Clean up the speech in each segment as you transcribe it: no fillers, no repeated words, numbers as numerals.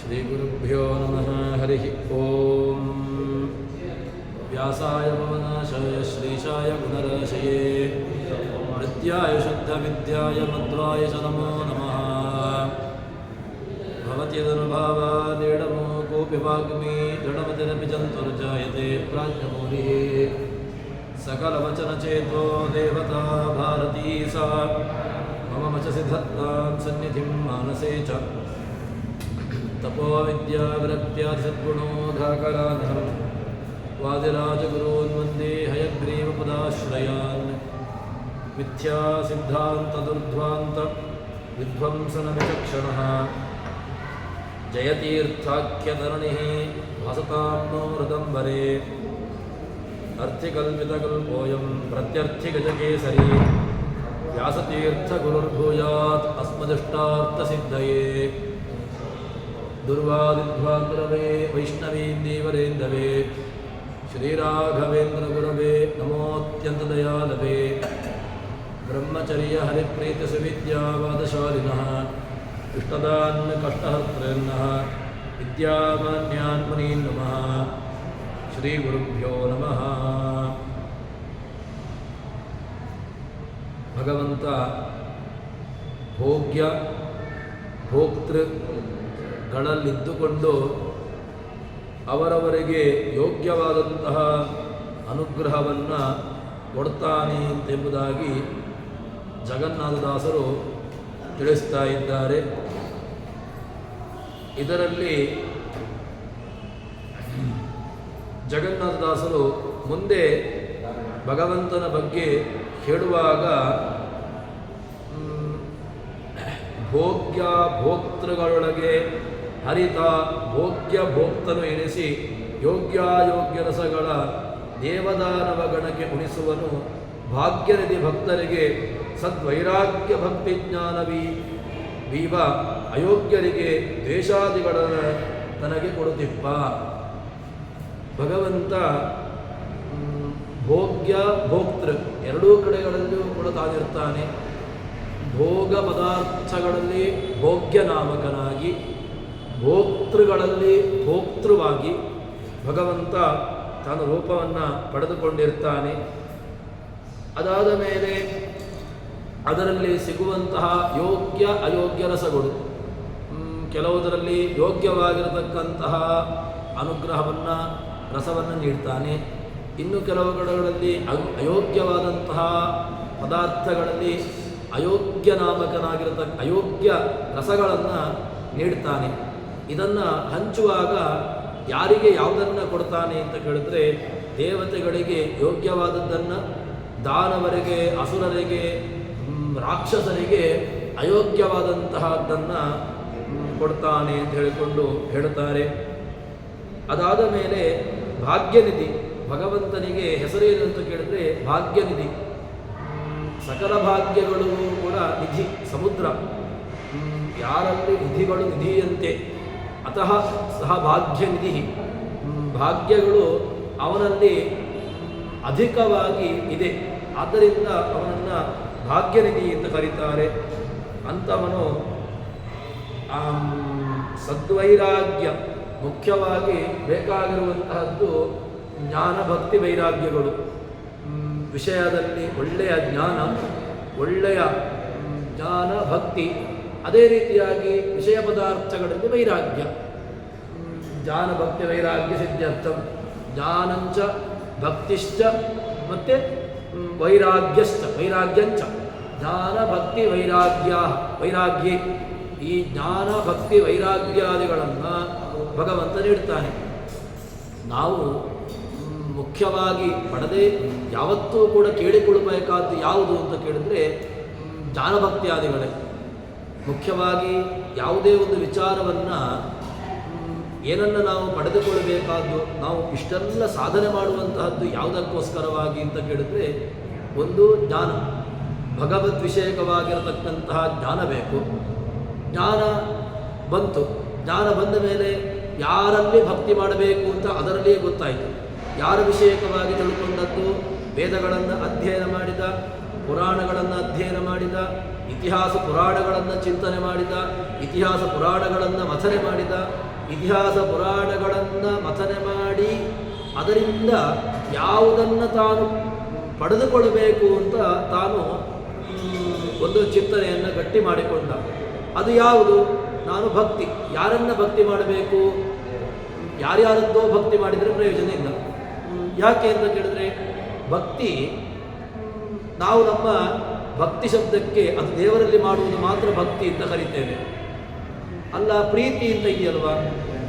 श्रीगुरुभ्यो नमः। हरिः ओं। व्यासाय भवनाशाय श्रीशाय गुणराशये नित्याय शुद्धविद्याय मध्वाय च नमो नमः। भवति तदनुभावादेडमो कोऽपि वाग्मी दृढमतिरपि जन्तुर्जायते प्राज्ञमौलिः सकलवचनचेतो देवता भारती सा मम वचसि धत्तां सन्निधिं मानसे च तपो विद्याविरक्त्यादिसद्गुणोधाकरानहं वादिराजगुरून् वन्दे हयग्रीवपदाश्रयान् मिथ्यासिद्धान्तदुर्ध्वान्त विध्वंसनविचक्षणः जयतीर्थाख्यधरणिः भासतां नो हृदम्बरे अर्थिकल्पितकल्पोऽयं प्रत्यर्थिगजकेसरी व्यासतीर्थगुरुर्भूयात् अस्मदिष्टार्थसिद्धये दुर्वादिध्वान्तरवे वैष्णवीन्दीवरेन्दवे श्रीराघवेन्द्रगुरवे नमोऽत्यन्तदयालवे ब्रह्मचर्यहरिप्रीतिसुविद्यावादशालिनः इष्टदान् कष्टहर्तॄन्नः विद्यामान्यान् मुनीन् नमः। श्रीगुरुभ्यो नमः। ಭಗವಂತ ಭೋಗ್ಯ ಭೋಕ್ತೃಗಳಲ್ಲಿದ್ದುಕೊಂಡು ಅವರವರಿಗೆ ಯೋಗ್ಯವಾದಂತಹ ಅನುಗ್ರಹವನ್ನು ಕೊಡ್ತಾನೆ ಎಂಬುದಾಗಿ ಜಗನ್ನಾಥದಾಸರು ತಿಳಿಸ್ತಾ ಇದ್ದಾರೆ. ಇದರಲ್ಲಿ ಜಗನ್ನಾಥದಾಸರು ಮುಂದೆ ಭಗವಂತನ ಬಗ್ಗೆ ಹೇಳುವಾಗ ಭೋಗ್ಯ ಭೋಕ್ತೃಗಳೊಳಗೆ ಹರಿತ ಭೋಗ್ಯ ಭೋಕ್ತನು ಎನಿಸಿ ಯೋಗ್ಯಾಯೋಗ್ಯ ರಸಗಳ ದೇವದಾನವ ಗಣಕ್ಕೆ ಉಣಿಸುವನು. ಭಾಗ್ಯನಿಧಿ ಭಕ್ತರಿಗೆ ಸದ್ವೈರಾಗ್ಯ ಭಕ್ತಿ ಜ್ಞಾನವೀವ ಅಯೋಗ್ಯರಿಗೆ ದ್ವೇಷಾದಿಗಳ ತನಗೆ ಕೊಡುತ್ತಿಪ್ಪ. ಭಗವಂತ ಭೋಗ್ಯ ಭೋಕ್ತೃ ಎರಡೂ ಕಡೆಗಳಲ್ಲಿಯೂ ಕೂಡ ತಾನಿರ್ತಾನೆ. ಭೋಗ ಪದಾರ್ಥಗಳಲ್ಲಿ ಭೋಗ್ಯ ನಾಮಕನಾಗಿ, ಭೋಕ್ತೃಗಳಲ್ಲಿ ಭೋಕ್ತೃವಾಗಿ ಭಗವಂತ ತಾನು ರೂಪವನ್ನು ಪಡೆದುಕೊಂಡಿರ್ತಾನೆ. ಅದಾದ ಮೇಲೆ ಅದರಲ್ಲಿ ಸಿಗುವಂತಹ ಯೋಗ್ಯ ಅಯೋಗ್ಯ ರಸಗಳು, ಕೆಲವುದರಲ್ಲಿ ಯೋಗ್ಯವಾಗಿರತಕ್ಕಂತಹ ಅನುಗ್ರಹವನ್ನು ರಸವನ್ನು ನೀಡ್ತಾನೆ. ಇನ್ನು ಕೆಲವು ಕಡೆಗಳಲ್ಲಿ ಅಯೋಗ್ಯವಾದಂತಹ ಪದಾರ್ಥಗಳಲ್ಲಿ ಅಯೋಗ್ಯ ನಾಮಕನಾಗಿರತಕ್ಕ ಅಯೋಗ್ಯ ರಸಗಳನ್ನು ನೀಡ್ತಾನೆ. ಇದನ್ನು ಹಂಚುವಾಗ ಯಾರಿಗೆ ಯಾವುದನ್ನು ಕೊಡ್ತಾನೆ ಅಂತ ಕೇಳಿದ್ರೆ, ದೇವತೆಗಳಿಗೆ ಯೋಗ್ಯವಾದದ್ದನ್ನು, ದಾನವರಿಗೆ ಅಸುರರಿಗೆ ರಾಕ್ಷಸರಿಗೆ ಅಯೋಗ್ಯವಾದಂತಹದ್ದನ್ನು ಕೊಡ್ತಾನೆ ಅಂತ ಹೇಳಿಕೊಂಡು ಹೇಳುತ್ತಾರೆ. ಅದಾದ ಮೇಲೆ ಭಾಗ್ಯನಿಧಿ, ಭಗವಂತನಿಗೆ ಹೆಸರೇನು ಅಂತ ಕೇಳಿದ್ರೆ ಭಾಗ್ಯನಿಧಿ. ಸಕಲ ಭಾಗ್ಯಗಳು ಕೂಡ ನಿಧಿ, ಸಮುದ್ರ. ಯಾರಲ್ಲಿ ನಿಧಿಗಳು ನಿಧಿಯಂತೆ ಅತಃ ಸಹ ಭಾಗ್ಯನಿಧಿ. ಭಾಗ್ಯಗಳು ಅವನಲ್ಲಿ ಅಧಿಕವಾಗಿ ಇದೆ, ಆದ್ದರಿಂದ ಅವನನ್ನು ಭಾಗ್ಯನಿಧಿ ಎಂದು ಕರೀತಾರೆ. ಅಂಥವನು ಸದ್ವೈರಾಗ್ಯ, ಮುಖ್ಯವಾಗಿ ಬೇಕಾಗಿರುವಂತಹದ್ದು ಜ್ಞಾನ ಭಕ್ತಿ ವೈರಾಗ್ಯಗಳು. ವಿಷಯದಲ್ಲಿ ಒಳ್ಳೆಯ ಜ್ಞಾನ, ಒಳ್ಳೆಯ ಜ್ಞಾನ ಭಕ್ತಿ, ಅದೇ ರೀತಿಯಾಗಿ ವಿಷಯ ಪದಾರ್ಥಗಳಲ್ಲಿ ವೈರಾಗ್ಯ. ಜ್ಞಾನ ಭಕ್ತಿ ವೈರಾಗ್ಯ ಸಿದ್ಧಾರ್ಥಂ, ಜ್ಞಾನಂಚ ಭಕ್ತಿಶ್ಚ ಮತ್ತು ವೈರಾಗ್ಯಶ್ಚ ವೈರಾಗ್ಯಂಚ. ಜ್ಞಾನ ಭಕ್ತಿ ವೈರಾಗ್ಯೇ, ಈ ಜ್ಞಾನ ಭಕ್ತಿ ವೈರಾಗ್ಯಾದಿಗಳನ್ನು ಭಗವಂತ ನೀಡ್ತಾನೆ. ನಾವು ಮುಖ್ಯವಾಗಿ ಪಡೆದೇ ಯಾವತ್ತೂ ಕೂಡ ಕೇಳಿಕೊಳ್ಳಬೇಕಾದ್ದು ಯಾವುದು ಅಂತ ಕೇಳಿದ್ರೆ ಜ್ಞಾನಭಕ್ತಿಯಾದಿಗಳೇ. ಮುಖ್ಯವಾಗಿ ಯಾವುದೇ ಒಂದು ವಿಚಾರವನ್ನು ಏನನ್ನು ನಾವು ಪಡೆದುಕೊಳ್ಳಬೇಕಾದ್ದು, ನಾವು ಇಷ್ಟೆಲ್ಲ ಸಾಧನೆ ಮಾಡುವಂತಹದ್ದು ಯಾವುದಕ್ಕೋಸ್ಕರವಾಗಿ ಅಂತ ಕೇಳಿದ್ರೆ, ಒಂದು ಜ್ಞಾನ, ಭಗವದ್ ವಿಷಯಕವಾಗಿರತಕ್ಕಂತಹ ಜ್ಞಾನ ಬೇಕು. ಜ್ಞಾನ ಬಂತು, ಜ್ಞಾನ ಬಂದ ಮೇಲೆ ಯಾರಲ್ಲಿ ಭಕ್ತಿ ಮಾಡಬೇಕು ಅಂತ ಅದರಲ್ಲಿಯೇ ಗೊತ್ತಾಯಿತು. ಯಾರ ವಿಷಯಕವಾಗಿ ತಿಳ್ಕೊಂಡದ್ದು, ವೇದಗಳನ್ನು ಅಧ್ಯಯನ ಮಾಡಿದ, ಪುರಾಣಗಳನ್ನು ಅಧ್ಯಯನ ಮಾಡಿದ, ಇತಿಹಾಸ ಪುರಾಣಗಳನ್ನು ಚಿಂತನೆ ಮಾಡಿದ, ಇತಿಹಾಸ ಪುರಾಣಗಳನ್ನು ಮಥನೆ ಮಾಡಿದ, ಇತಿಹಾಸ ಪುರಾಣಗಳನ್ನು ಮಥನೆ ಮಾಡಿ ಅದರಿಂದ ಯಾವುದನ್ನು ತಾನು ಪಡೆದುಕೊಳ್ಳಬೇಕು ಅಂತ ತಾನು ಒಂದು ಚಿಂತನೆಯನ್ನು ಗಟ್ಟಿ ಮಾಡಿಕೊಂಡ. ಅದು ಯಾವುದು? ನಾನು ಭಕ್ತಿ. ಯಾರನ್ನು ಭಕ್ತಿ ಮಾಡಬೇಕು? ಯಾರ್ಯಾರದ್ದೋ ಭಕ್ತಿ ಮಾಡಿದರೆ ಪ್ರಯೋಜನ ಇಲ್ಲ. ಯಾಕೆ ಅಂತ ಕೇಳಿದ್ರೆ, ಭಕ್ತಿ ನಾವು ನಮ್ಮ ಭಕ್ತಿ ಶಬ್ದಕ್ಕೆ ಅದು ದೇವರಲ್ಲಿ ಮಾಡುವುದು ಮಾತ್ರ ಭಕ್ತಿ ಅಂತ ಕರಿತೇವೆ. ಅಲ್ಲ, ಪ್ರೀತಿ ಅಂತ ಇದೆಯಲ್ವಾ?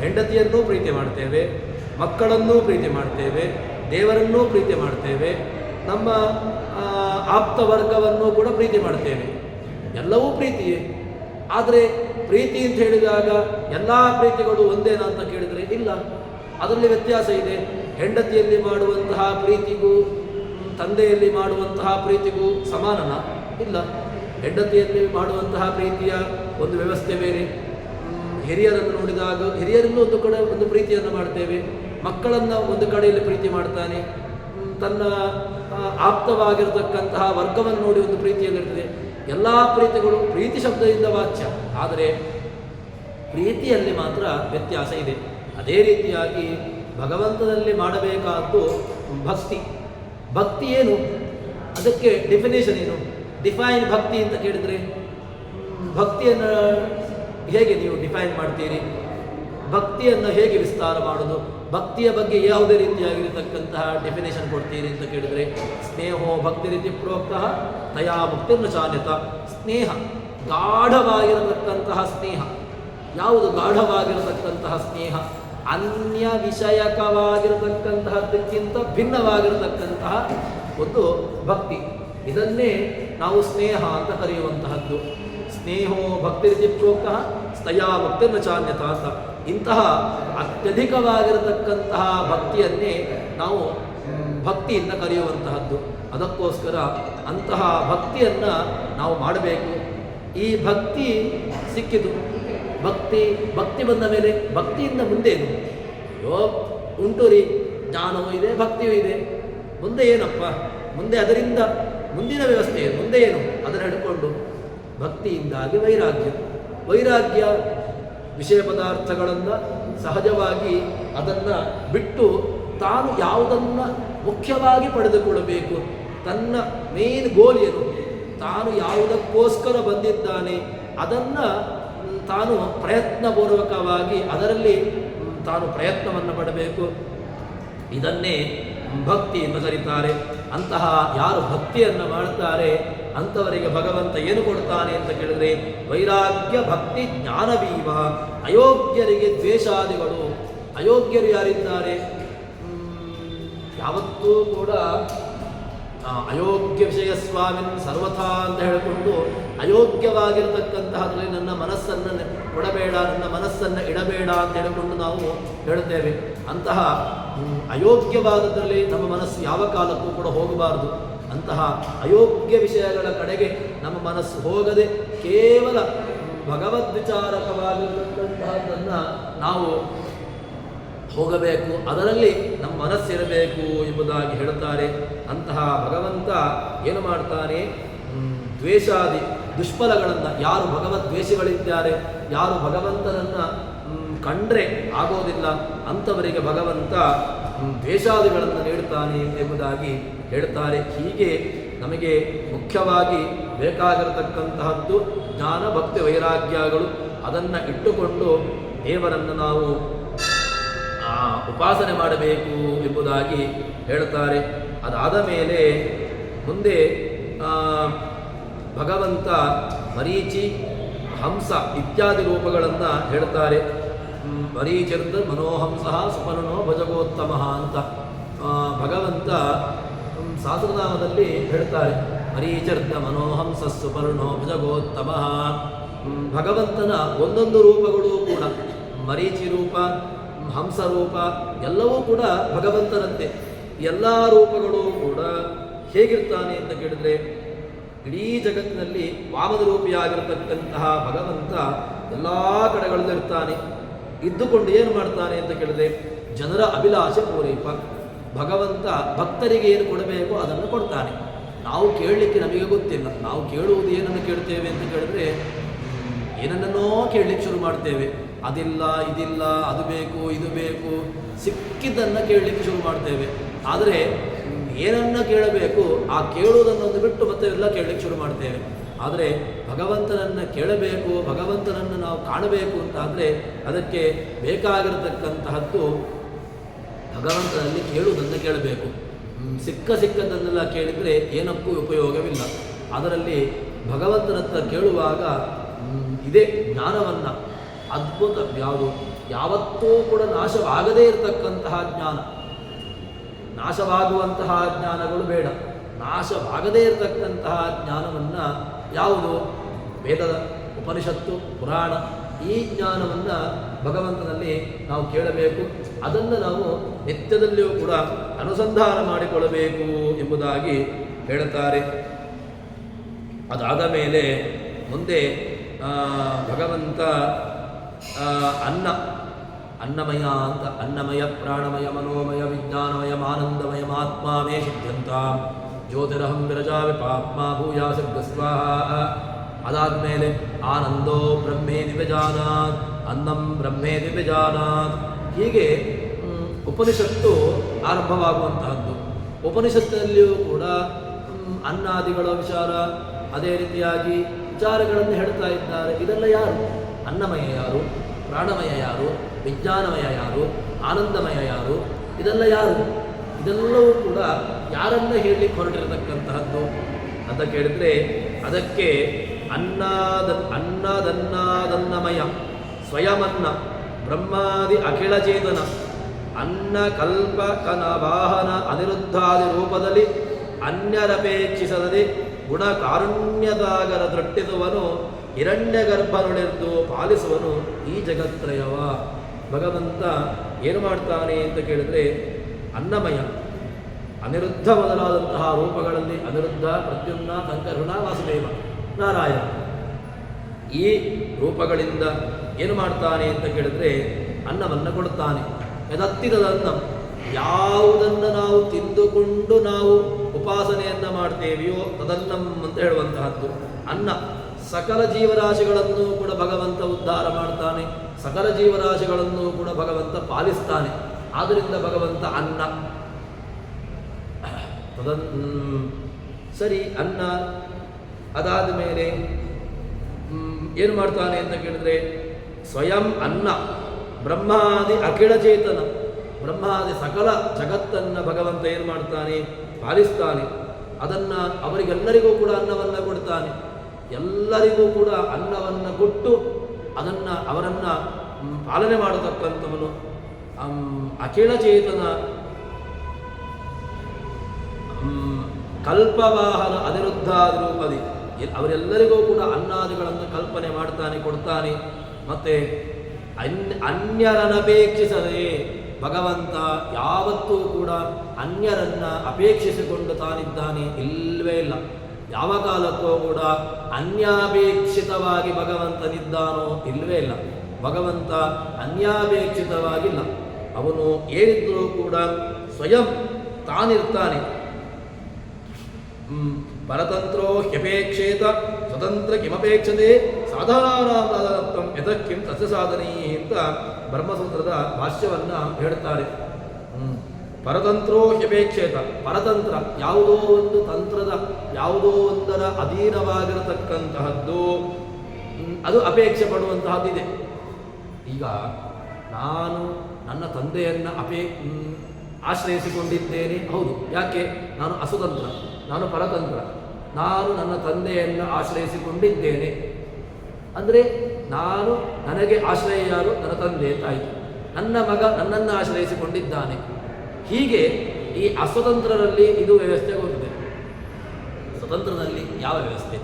ಹೆಂಡತಿಯನ್ನೂ ಪ್ರೀತಿ ಮಾಡ್ತೇವೆ, ಮಕ್ಕಳನ್ನೂ ಪ್ರೀತಿ ಮಾಡ್ತೇವೆ, ದೇವರನ್ನೂ ಪ್ರೀತಿ ಮಾಡ್ತೇವೆ, ನಮ್ಮ ಆಪ್ತ ವರ್ಗವನ್ನು ಕೂಡ ಪ್ರೀತಿ ಮಾಡ್ತೇವೆ. ಎಲ್ಲವೂ ಪ್ರೀತಿಯೇ. ಆದರೆ ಪ್ರೀತಿ ಅಂತ ಹೇಳಿದಾಗ ಎಲ್ಲ ಪ್ರೀತಿಗಳು ಒಂದೇನಾ ಅಂತ ಕೇಳಿದರೆ ಇಲ್ಲ, ಅದರಲ್ಲಿ ವ್ಯತ್ಯಾಸ ಇದೆ. ಹೆಂಡತಿಯಲ್ಲಿ ಮಾಡುವಂತಹ ಪ್ರೀತಿಗೂ ತಂದೆಯಲ್ಲಿ ಮಾಡುವಂತಹ ಪ್ರೀತಿಗೂ ಸಮಾನನ? ಇಲ್ಲ. ಹೆಂಡತಿಯಲ್ಲಿ ಮಾಡುವಂತಹ ಪ್ರೀತಿಯ ಒಂದು ವ್ಯವಸ್ಥೆ ಬೇರೆ. ಹಿರಿಯರನ್ನು ನೋಡಿದಾಗ ಹಿರಿಯರನ್ನು ಒಂದು ಕಡೆ ಒಂದು ಪ್ರೀತಿಯನ್ನು ಮಾಡ್ತೇವೆ, ಮಕ್ಕಳನ್ನು ಒಂದು ಕಡೆಯಲ್ಲಿ ಪ್ರೀತಿ ಮಾಡ್ತಾನೆ, ತನ್ನ ಆಪ್ತವಾಗಿರತಕ್ಕಂತಹ ವರ್ಗವನ್ನು ನೋಡಿ ಒಂದು ಪ್ರೀತಿಯಲ್ಲಿರ್ತದೆ. ಎಲ್ಲ ಪ್ರೀತಿಗಳು ಪ್ರೀತಿ ಶಬ್ದದಿಂದ ವಾಚ್ಯ, ಆದರೆ ಪ್ರೀತಿಯಲ್ಲಿ ಮಾತ್ರ ವ್ಯತ್ಯಾಸ ಇದೆ. ಅದೇ ರೀತಿಯಾಗಿ ಭಗವಂತನಲ್ಲಿ ಮಾಡಬೇಕಾದ್ದು ಭಕ್ತಿ. ಭಕ್ತಿ ಏನು? ಅದಕ್ಕೆ ಡೆಫಿನೇಷನ್ ಏನು? ಡಿಫೈನ್ ಭಕ್ತಿ ಅಂತ ಕೇಳಿದರೆ ಭಕ್ತಿಯನ್ನು ಹೇಗೆ ನೀವು ಡಿಫೈನ್ ಮಾಡ್ತೀರಿ? ಭಕ್ತಿಯನ್ನು ಹೇಗೆ ವಿಸ್ತಾರ ಮಾಡೋದು? ಭಕ್ತಿಯ ಬಗ್ಗೆ ಯಾವುದೇ ರೀತಿಯಾಗಿರತಕ್ಕಂತಹ ಡೆಫಿನೇಷನ್ ಕೊಡ್ತೀರಿ ಅಂತ ಕೇಳಿದರೆ, ಸ್ನೇಹೋ ಭಕ್ತಿ ರೀತಿ ಪ್ರೋಕ್ತಃ ತಯಾ ಮುಕ್ತಿರ್ನ ಚಾನ್ಯತ. ಸ್ನೇಹ, ಗಾಢವಾಗಿರತಕ್ಕಂತಹ ಸ್ನೇಹ. ಯಾವುದು ಗಾಢವಾಗಿರತಕ್ಕಂತಹ ಸ್ನೇಹ? ಅನ್ಯ ವಿಷಯಕವಾಗಿರತಕ್ಕಂತಹದ್ದಕ್ಕಿಂತ ಭಿನ್ನವಾಗಿರತಕ್ಕಂತಹ ಒಂದು ಭಕ್ತಿ. ಇದನ್ನೇ ನಾವು ಸ್ನೇಹ ಅಂತ ಕರೆಯುವಂತಹದ್ದು. ಸ್ನೇಹೋ ಭಕ್ತಿ ರೀತಿ ಪ್ರೋಕ್ತಃ ತಯಾ ಮುಕ್ತಿರ್ನ ಚಾನ್ಯತ ಅಂತ. ಇಂತಹ ಅತ್ಯಧಿಕವಾಗಿರತಕ್ಕಂತಹ ಭಕ್ತಿಯನ್ನೇ ನಾವು ಭಕ್ತಿಯಿಂದ ಕರೆಯುವಂತಹದ್ದು. ಅದಕ್ಕೋಸ್ಕರ ಅಂತಹ ಭಕ್ತಿಯನ್ನು ನಾವು ಮಾಡಬೇಕು. ಈ ಭಕ್ತಿ ಸಿಕ್ಕಿತು, ಭಕ್ತಿ ಬಂದ ಮೇಲೆ ಭಕ್ತಿಯಿಂದ ಮುಂದೇನು? ಅಯ್ಯೋ ಉಂಟು ರೀ, ಜ್ಞಾನವೂ ಇದೆ, ಭಕ್ತಿಯೂ ಇದೆ, ಮುಂದೆ ಏನಪ್ಪ? ಮುಂದೆ ಅದರಿಂದ ಮುಂದಿನ ವ್ಯವಸ್ಥೆ ಏನು? ಮುಂದೆ ಏನು? ಅದನ್ನು ಹಿಡ್ಕೊಂಡು ಭಕ್ತಿಯಿಂದಾಗಿ ವೈರಾಗ್ಯ ವಿಷಯ ಪದಾರ್ಥಗಳನ್ನು ಸಹಜವಾಗಿ ಅದನ್ನು ಬಿಟ್ಟು ತಾನು ಯಾವುದನ್ನು ಮುಖ್ಯವಾಗಿ ಪಡೆದುಕೊಳ್ಳಬೇಕು, ತನ್ನ ಮೇನ್ ಗೋಲ್ ಏನು, ತಾನು ಯಾವುದಕ್ಕೋಸ್ಕರ ಬಂದಿದ್ದಾನೆ ಅದನ್ನು ತಾನು ಪ್ರಯತ್ನಪೂರ್ವಕವಾಗಿ ಅದರಲ್ಲಿ ತಾನು ಪ್ರಯತ್ನವನ್ನು ಪಡಬೇಕು. ಇದನ್ನೇ ಭಕ್ತಿ ಎಂದು ಕರೀತಾರೆ. ಅಂತಹ ಯಾರು ಭಕ್ತಿಯನ್ನು ಮಾಡ್ತಾರೆ ಅಂಥವರಿಗೆ ಭಗವಂತ ಏನು ಕೊಡ್ತಾನೆ ಅಂತ ಕೇಳಿದರೆ, ವೈರಾಗ್ಯ ಭಕ್ತಿ ಜ್ಞಾನವೀವ. ಅಯೋಗ್ಯರಿಗೆ ದ್ವೇಷಾದಿಗಳು. ಅಯೋಗ್ಯರು ಯಾರಿದ್ದಾರೆ? ಯಾವತ್ತೂ ಕೂಡ ಅಯೋಗ್ಯ ವಿಷಯ ಸ್ವಾಮಿನ್ ಸರ್ವಥಾ ಅಂತ ಹೇಳಿಕೊಂಡು ಅಯೋಗ್ಯವಾಗಿರತಕ್ಕಂತಹದ್ರಲ್ಲಿ ನನ್ನ ಮನಸ್ಸನ್ನು ಕೊಡಬೇಡ, ನನ್ನ ಮನಸ್ಸನ್ನು ಇಡಬೇಡ ಅಂತ ಹೇಳಿಕೊಂಡು ನಾವು ಹೇಳುತ್ತೇವೆ. ಅಂತಹ ಅಯೋಗ್ಯವಾದದ್ರಲ್ಲಿ ನಮ್ಮ ಮನಸ್ಸು ಯಾವ ಕಾಲಕ್ಕೂ ಕೂಡ ಹೋಗಬಾರದು. ಅಂತಹ ಅಯೋಗ್ಯ ವಿಷಯಗಳ ಕಡೆಗೆ ನಮ್ಮ ಮನಸ್ಸು ಹೋಗದೆ ಕೇವಲ ಭಗವದ್ವಿಚಾರಕವಾಗಿರತಕ್ಕಂತಹದ್ದನ್ನು ನಾವು ಹೋಗಬೇಕು, ಅದರಲ್ಲಿ ನಮ್ಮ ಮನಸ್ಸಿರಬೇಕು ಎಂಬುದಾಗಿ ಹೇಳುತ್ತಾರೆ. ಅಂತಹ ಭಗವಂತ ಏನು ಮಾಡ್ತಾನೆ? ದ್ವೇಷಾದಿ ದುಷ್ಫಲಗಳನ್ನು, ಯಾರು ಭಗವದ್ವೇಷಿಗಳಿದ್ದಾರೆ, ಯಾರು ಭಗವಂತನನ್ನು ಕಂಡ್ರೆ ಆಗೋದಿಲ್ಲ ಅಂಥವರಿಗೆ ಭಗವಂತ ದ್ವೇಷಾದಿಗಳನ್ನು ನೀಡುತ್ತಾನೆ ಎಂಬುದಾಗಿ ಹೇಳ್ತಾರೆ. ಹೀಗೆ ನಮಗೆ ಮುಖ್ಯವಾಗಿ ಬೇಕಾಗಿರತಕ್ಕಂತಹದ್ದು ಜ್ಞಾನ ಭಕ್ತಿ ವೈರಾಗ್ಯಗಳು. ಅದನ್ನು ಇಟ್ಟುಕೊಂಡು ದೇವರನ್ನು ನಾವು ಉಪಾಸನೆ ಮಾಡಬೇಕು ಎಂಬುದಾಗಿ ಹೇಳುತ್ತಾರೆ. ಅದಾದ ಮೇಲೆ ಮುಂದೆ ಭಗವಂತ ಮರೀಚಿ, ಹಂಸ ಇತ್ಯಾದಿ ರೂಪಗಳನ್ನು ಹೇಳ್ತಾರೆ. ಮರೀಚಿರ್ದ ಮನೋಹಂಸ ಸುಪರ್ಣೋ ಭಜಗೋತ್ತಮ ಅಂತ ಭಗವಂತ ಸಹಸ್ರನಾಮದಲ್ಲಿ ಹೇಳ್ತಾರೆ. ಮರೀಚಿರ್ದ ಮನೋಹಂಸ ಸುಪರ್ಣೋ ಭಜಗೋತ್ತಮ. ಭಗವಂತನ ಒಂದೊಂದು ರೂಪಗಳು ಕೂಡ, ಮರೀಚಿ ರೂಪ, ಹಂಸ ರೂಪ ಎಲ್ಲವೂ ಕೂಡ ಭಗವಂತನಂತೆ. ಎಲ್ಲ ರೂಪಗಳು ಕೂಡ ಹೇಗಿರ್ತಾನೆ ಅಂತ ಕೇಳಿದರೆ, ಇಡೀ ಜಗತ್ತಿನಲ್ಲಿ ವಾಮನ ರೂಪಿಯಾಗಿರತಕ್ಕಂತಹ ಭಗವಂತ ಎಲ್ಲ ಕಡೆಗಳಲ್ಲೂ ಇರ್ತಾನೆ. ಇದ್ದುಕೊಂಡು ಏನು ಮಾಡ್ತಾನೆ ಅಂತ ಕೇಳಿದರೆ, ಜನರ ಅಭಿಲಾಷೆ ಪೂರೈಪ. ಭಗವಂತ ಭಕ್ತರಿಗೆ ಏನು ಕೊಡಬೇಕು ಅದನ್ನು ಕೊಡ್ತಾನೆ. ನಾವು ಕೇಳಲಿಕ್ಕೆ ನಮಗೆ ಗೊತ್ತಿಲ್ಲ. ನಾವು ಕೇಳುವುದು ಏನನ್ನು ಕೇಳ್ತೇವೆ ಅಂತ ಕೇಳಿದ್ರೆ ಏನನ್ನೋ ಕೇಳಲಿಕ್ಕೆ ಶುರು ಮಾಡ್ತೇವೆ. ಅದಿಲ್ಲ ಇದಿಲ್ಲ, ಅದು ಬೇಕು ಇದು ಬೇಕು, ಸಿಕ್ಕಿದ್ದನ್ನು ಕೇಳಲಿಕ್ಕೆ ಶುರು ಮಾಡ್ತೇವೆ. ಆದರೆ ಏನನ್ನ ಕೇಳಬೇಕು ಆ ಕೇಳುವುದನ್ನೊಂದು ಬಿಟ್ಟು ಮತ್ತೆ ಎಲ್ಲ ಕೇಳಲಿಕ್ಕೆ ಶುರು ಮಾಡ್ತೇವೆ. ಆದರೆ ಭಗವಂತನನ್ನು ಕೇಳಬೇಕು, ಭಗವಂತನನ್ನು ನಾವು ಕಾಣಬೇಕು ಅಂತಾದರೆ ಅದಕ್ಕೆ ಬೇಕಾಗಿರತಕ್ಕಂತಹದ್ದು ಭಗವಂತನಲ್ಲಿ ಕೇಳುವುದನ್ನು ಕೇಳಬೇಕು. ಸಿಕ್ಕದನ್ನೆಲ್ಲ ಕೇಳಿದರೆ ಏನಕ್ಕೂ ಉಪಯೋಗವಿಲ್ಲ. ಅದರಲ್ಲಿ ಭಗವಂತನತ್ತ ಕೇಳುವಾಗ ಇದೇ ಜ್ಞಾನವನ್ನು, ಅದ್ಭುತ ಯಾವುದು, ಯಾವತ್ತೂ ಕೂಡ ನಾಶವಾಗದೇ ಇರತಕ್ಕಂತಹ ಜ್ಞಾನ, ನಾಶವಾಗುವಂತಹ ಜ್ಞಾನಗಳು ಬೇಡ, ನಾಶವಾಗದೇ ಇರತಕ್ಕಂತಹ ಜ್ಞಾನವನ್ನು ಯಾವುದು, ವೇದದ, ಉಪನಿಷತ್ತು, ಪುರಾಣ, ಈ ಜ್ಞಾನವನ್ನು ಭಗವಂತನಲ್ಲಿ ನಾವು ಕೇಳಬೇಕು. ಅದನ್ನು ನಾವು ನಿತ್ಯದಲ್ಲಿಯೂ ಕೂಡ ಅನುಸಂಧಾನ ಮಾಡಿಕೊಳ್ಳಬೇಕು ಎಂಬುದಾಗಿ ಹೇಳುತ್ತಾರೆ. ಅದಾದ ಮೇಲೆ ಮುಂದೆ ಭಗವಂತ ಅನ್ನಮಯ ಅಂತ, ಅನ್ನಮಯ ಪ್ರಾಣಮಯ ಮನೋಮಯ ವಿಜ್ಞಾನಮಯ ಆನಂದಮಯ ಆತ್ಮ ಮೇ ಶುದ್ಧಂತ ಜ್ಯೋತಿರಹಂ ವಿರಜಾವಿ ಪಾಪ್ಮ ಭೂಯಾಸ ಸ್ವಾಹ. ಅದಾದಮೇಲೆ ಆನಂದೋ ಬ್ರಹ್ಮೇ ದಿವ್ಯಜಾನಾತ್, ಅನ್ನಂ ಬ್ರಹ್ಮೇ ದಿವ್ಯಜಾನಾತ್. ಹೀಗೆ ಉಪನಿಷತ್ತು ಆರಂಭವಾಗುವಂತಹದ್ದು. ಉಪನಿಷತ್ತಿನಲ್ಲಿಯೂ ಕೂಡ ಅನ್ನಾದಿಗಳ ವಿಚಾರ, ಅದೇ ರೀತಿಯಾಗಿ ವಿಚಾರಗಳನ್ನು ಹೇಳ್ತಾ ಇದ್ದಾರೆ. ಇದೆಲ್ಲ ಯಾರು? ಅನ್ನಮಯ ಯಾರು, ಪ್ರಾಣಮಯ ಯಾರು, ವಿಜ್ಞಾನಮಯ ಯಾರು, ಆನಂದಮಯ ಯಾರು, ಇದೆಲ್ಲ ಯಾರು? ಇದೆಲ್ಲವೂ ಕೂಡ ಯಾರನ್ನ ಹೇಳಲಿಕ್ಕೆ ಹೊರಟಿರತಕ್ಕಂತಹದ್ದು ಅಂತ ಕೇಳಿದರೆ ಅದಕ್ಕೆ ಅನ್ನದನ್ನಾದನ್ನಮಯ ಸ್ವಯಮನ್ನ ಬ್ರಹ್ಮಾದಿ ಅಖಿಳ ಚೇತನ ಅನ್ನ ಕಲ್ಪ ಕನ ವಾಹನ ಅನಿರುದ್ಧಾದಿ ರೂಪದಲ್ಲಿ ಅನ್ಯರಪೇಕ್ಷಿಸದೆ ಗುಣ ಕಾರುಣ್ಯದಾಗರ ದೃಟ್ಟಿಸುವನು ಹಿರಣ್ಯ ಗರ್ಭನುಳೆದ್ದು ಪಾಲಿಸುವನು ಈ ಜಗತ್ರಯವ. ಭಗವಂತ ಏನು ಮಾಡ್ತಾನೆ ಅಂತ ಕೇಳಿದರೆ ಅನ್ನಮಯ, ಅನಿರುದ್ಧ ಮೊದಲಾದಂತಹ ರೂಪಗಳಲ್ಲಿ ಅನಿರುದ್ಧ, ಪ್ರದ್ಯುಮ್ನ, ಸಂಕರುಣ, ವಾಸುದೇವ, ನಾರಾಯಣ, ಈ ರೂಪಗಳಿಂದ ಏನು ಮಾಡ್ತಾನೆ ಅಂತ ಕೇಳಿದರೆ ಅನ್ನವನ್ನು ಕೊಡುತ್ತಾನೆ. ಯದತ್ತಿದನ್ನ, ಯಾವುದನ್ನು ನಾವು ತಿಂದುಕೊಂಡು ನಾವು ಉಪಾಸನೆಯನ್ನು ಮಾಡ್ತೇವೆಯೋ ತದನ್ನಂ ಅಂತ ಹೇಳುವಂತಹದ್ದು ಅನ್ನ. ಸಕಲ ಜೀವರಾಶಿಗಳನ್ನು ಕೂಡ ಭಗವಂತ ಉದ್ಧಾರ ಮಾಡ್ತಾನೆ, ಸಕಲ ಜೀವರಾಶಿಗಳನ್ನು ಕೂಡ ಭಗವಂತ ಪಾಲಿಸ್ತಾನೆ. ಆದ್ದರಿಂದ ಭಗವಂತ ಅನ್ನ. ಸರಿ, ಅನ್ನ ಅದಾದ ಮೇಲೆ ಏನು ಮಾಡ್ತಾನೆ ಅಂತ ಕೇಳಿದ್ರೆ ಸ್ವಯಂ ಅನ್ನ ಬ್ರಹ್ಮಾದಿ ಅಖಿಳ ಚೇತನ, ಬ್ರಹ್ಮಾದಿ ಸಕಲ ಜಗತ್ತನ್ನು ಭಗವಂತ ಏನು ಮಾಡ್ತಾನೆ, ಪಾಲಿಸ್ತಾನೆ. ಅದನ್ನು ಅವರಿಗೆಲ್ಲರಿಗೂ ಕೂಡ ಅನ್ನವನ್ನು ಕೊಡ್ತಾನೆ. ಎಲ್ಲರಿಗೂ ಕೂಡ ಅನ್ನವನ್ನು ಕೊಟ್ಟು ಅವರನ್ನು ಪಾಲನೆ ಮಾಡತಕ್ಕಂಥವನು ಅಖಿಳ ಚೇತನ, ಕಲ್ಪವಾಹನ ಅನಿರುದ್ಧಾದಿ ರೂಪದಿ ಅವರೆಲ್ಲರಿಗೂ ಕೂಡ ಅನ್ನಾದಿಗಳನ್ನು ಕಲ್ಪನೆ ಮಾಡ್ತಾನೆ, ಕೊಡ್ತಾನೆ. ಮತ್ತು ಅನ್ಯರನ್ನಪೇಕ್ಷಿಸದೆ ಭಗವಂತ ಯಾವತ್ತೂ ಕೂಡ ಅನ್ಯರನ್ನು ಅಪೇಕ್ಷಿಸಿಕೊಂಡು ತಾನಿದ್ದಾನೆ, ಇಲ್ಲವೇ ಇಲ್ಲ. ಯಾವ ಕಾಲಕ್ಕೂ ಕೂಡ ಅನ್ಯಾಪೇಕ್ಷಿತವಾಗಿ ಭಗವಂತನಿದ್ದಾನೋ ಇಲ್ಲವೇ ಇಲ್ಲ. ಭಗವಂತ ಅನ್ಯಾಪೇಕ್ಷಿತವಾಗಿಲ್ಲ. ಅವನು ಏನಿದ್ರೂ ಕೂಡ ಸ್ವಯಂ ತಾನಿರ್ತಾನೆ. ಪರತಂತ್ರೋ ಹ್ಯಪೇಕ್ಷೇತ ಸ್ವತಂತ್ರ ಕಿಮಪೇಕ್ಷತೆ ಸಾಧನಾನಾಂ ಯತಕ್ಕಿಂ ತಸ್ಯ ಸಾಧನೀ ಅಂತ ಬ್ರಹ್ಮಸೂತ್ರದ ಭಾಷ್ಯವನ್ನು ಹೇಳ್ತಾರೆ. ಪರತಂತ್ರೋ ಹ್ಯಪೇಕ್ಷೇತ, ಪರತಂತ್ರ ಯಾವುದೋ ಒಂದು ತಂತ್ರದ, ಯಾವುದೋ ಒಂದರ ಅಧೀನವಾಗಿರತಕ್ಕಂತಹದ್ದು, ಅದು ಅಪೇಕ್ಷೆ ಪಡುವಂತಹದ್ದಿದೆ. ಈಗ ನಾನು ನನ್ನ ತಂದೆಯನ್ನು ಆಶ್ರಯಿಸಿಕೊಂಡಿದ್ದೇನೆ, ಹೌದು. ಯಾಕೆ? ನಾನು ಅಸುತಂತ್ರ, ನಾನು ಪರತಂತ್ರ. ನಾನು ನನ್ನ ತಂದೆಯನ್ನು ಆಶ್ರಯಿಸಿಕೊಂಡಿದ್ದೇನೆ ಅಂದರೆ ನನಗೆ ಆಶ್ರಯ ಯಾರು? ನನ್ನ ತಂದೆ, ತಾಯಿ. ನನ್ನ ಮಗ ನನ್ನನ್ನು ಆಶ್ರಯಿಸಿಕೊಂಡಿದ್ದಾನೆ. ಹೀಗೆ ಈ ಅಸ್ವತಂತ್ರರಲ್ಲಿ ಇದು ವ್ಯವಸ್ಥೆ ಹೋಗಿದೆ. ಸ್ವತಂತ್ರದಲ್ಲಿ ಯಾವ ವ್ಯವಸ್ಥೆ?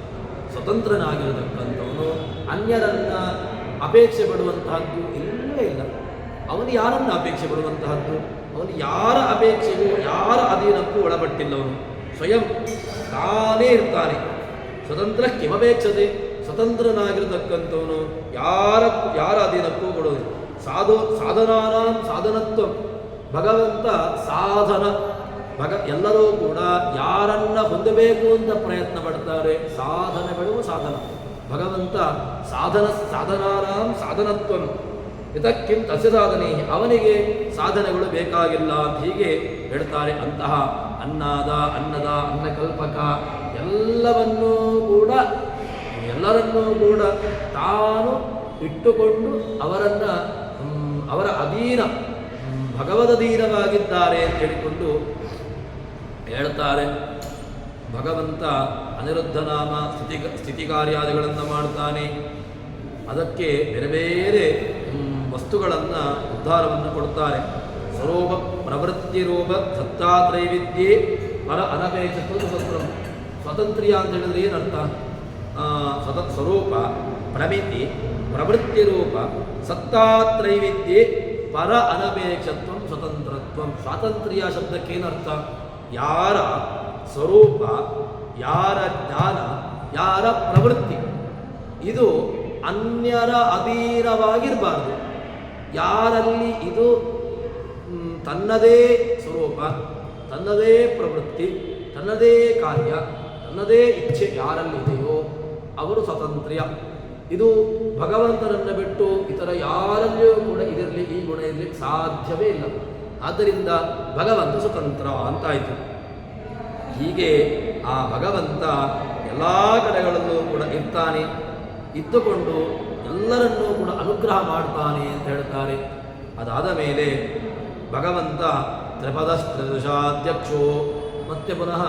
ಸ್ವತಂತ್ರನಾಗಿರತಕ್ಕಂಥವನು ಅನ್ಯರನ್ನು ಅಪೇಕ್ಷೆ ಪಡುವಂತಹದ್ದು ಇಲ್ಲವೇ ಇಲ್ಲ. ಅವನು ಯಾರನ್ನು ಅಪೇಕ್ಷೆ ಪಡುವಂತಹದ್ದು? ಅವನು ಯಾರ ಅಪೇಕ್ಷೆಗೂ ಯಾರ ಅಧೀನಕ್ಕೂ ಒಳಪಟ್ಟಿಲ್ಲವನು. ಸ್ವಯಂ ತಾನೇ ಇರ್ತಾನೆ. ಸ್ವತಂತ್ರ ಕಿಮಪೇಕ್ಷತೆ, ಸ್ವತಂತ್ರನಾಗಿರತಕ್ಕಂಥವನು ಯಾರ ಅಧೀನಕ್ಕೂ ಕೊಡೋದು. ಸಾಧನಾನಾಂ ಸಾಧನತ್ವ, ಭಗವಂತ ಸಾಧನ. ಎಲ್ಲರೂ ಕೂಡ ಯಾರನ್ನ ಹೊಂದಬೇಕು ಅಂತ ಪ್ರಯತ್ನ ಪಡ್ತಾರೆ. ಸಾಧನೆಗಳು ಸಾಧನ. ಭಗವಂತ ಸಾಧನಾನಾಂ ಸಾಧನತ್ವ, ಇದಕ್ಕಿಂ ತಸ್ಯ ಸಾಧನೆ, ಅವನಿಗೆ ಸಾಧನೆಗಳು ಬೇಕಾಗಿಲ್ಲ ಅಂತ ಹೀಗೆ ಹೇಳ್ತಾರೆ. ಅಂತಹ ಅನ್ನದ ಅನ್ನಕಲ್ಪಕ ಎಲ್ಲರನ್ನೂ ಕೂಡ ತಾನು ಇಟ್ಟುಕೊಂಡು ಅವರ ಅಧೀನ ಭಗವದಧೀನವಾಗಿದ್ದಾರೆ ಅಂತ ಹೇಳಿಕೊಂಡು ಹೇಳ್ತಾರೆ. ಭಗವಂತ ಅನಿರುದ್ಧ ನಾಮ ಸ್ಥಿತಿ ಕಾರ್ಯಾದಿಗಳನ್ನು ಮಾಡ್ತಾನೆ. ಅದಕ್ಕೆ ಬೇರೆ ಬೇರೆ ವಸ್ತುಗಳನ್ನು ಉದ್ಧಾರವನ್ನು ಕೊಡ್ತಾರೆ. ಸ್ವರೂಪ ಪ್ರವೃತ್ತಿ ರೂಪ ಸತ್ತಾತ್ರೈವಿದ್ಯೆ ಪರ ಅನಪೇಕ್ಷತ್ವ ಸ್ವತಂತ್ರ್ಯ ಅಂತ ಹೇಳಿದ್ರೆ ಏನರ್ಥ? ಸ್ವರೂಪ ಪ್ರಮಿತಿ ಪ್ರವೃತ್ತಿ ರೂಪ ಸತ್ತಾತ್ರೈವಿದ್ಯೆ ಪರ ಅನಪೇಕ್ಷತ್ವ ಸ್ವತಂತ್ರತ್ವ. ಸ್ವಾತಂತ್ರ್ಯ ಶಬ್ದಕ್ಕೇನರ್ಥ? ಯಾರ ಸ್ವರೂಪ, ಯಾರ ಜ್ಞಾನ, ಯಾರ ಪ್ರವೃತ್ತಿ ಇದು ಅನ್ಯರ ಅಧೀನವಾಗಿರಬಾರ್ದು. ಯಾರಲ್ಲಿ ಇದು ತನ್ನದೇ ಸ್ವರೂಪ, ತನ್ನದೇ ಪ್ರವೃತ್ತಿ, ತನ್ನದೇ ಕಾರ್ಯ, ತನ್ನದೇ ಇಚ್ಛೆ ಯಾರಲ್ಲಿದೆಯೋ ಅವರು ಸ್ವತಂತ್ರ್ಯ. ಇದು ಭಗವಂತನನ್ನು ಬಿಟ್ಟು ಇತರ ಯಾರಲ್ಲಿಯೂ ಕೂಡ ಇದರಲ್ಲಿ ಈ ಗುಣ ಇರಲಿಕ್ಕೆ ಸಾಧ್ಯವೇ ಇಲ್ಲ. ಆದ್ದರಿಂದ ಭಗವಂತ ಸ್ವತಂತ್ರ ಅಂತಾಯಿತು. ಹೀಗೆ ಆ ಭಗವಂತ ಎಲ್ಲ ಕಡೆಗಳಲ್ಲೂ ಕೂಡ ಇರ್ತಾನೆ, ಇದ್ದುಕೊಂಡು ಎಲ್ಲರನ್ನೂ ಕೂಡ ಅನುಗ್ರಹ ಮಾಡ್ತಾನೆ ಅಂತ ಹೇಳ್ತಾರೆ. ಅದಾದ ಮೇಲೆ ಭಗವಂತ ತ್ರಿಪದಸ್ತ್ರಿದಶಾಧ್ಯಕ್ಷೋ, ಮತ್ತೆ ಪುನಃ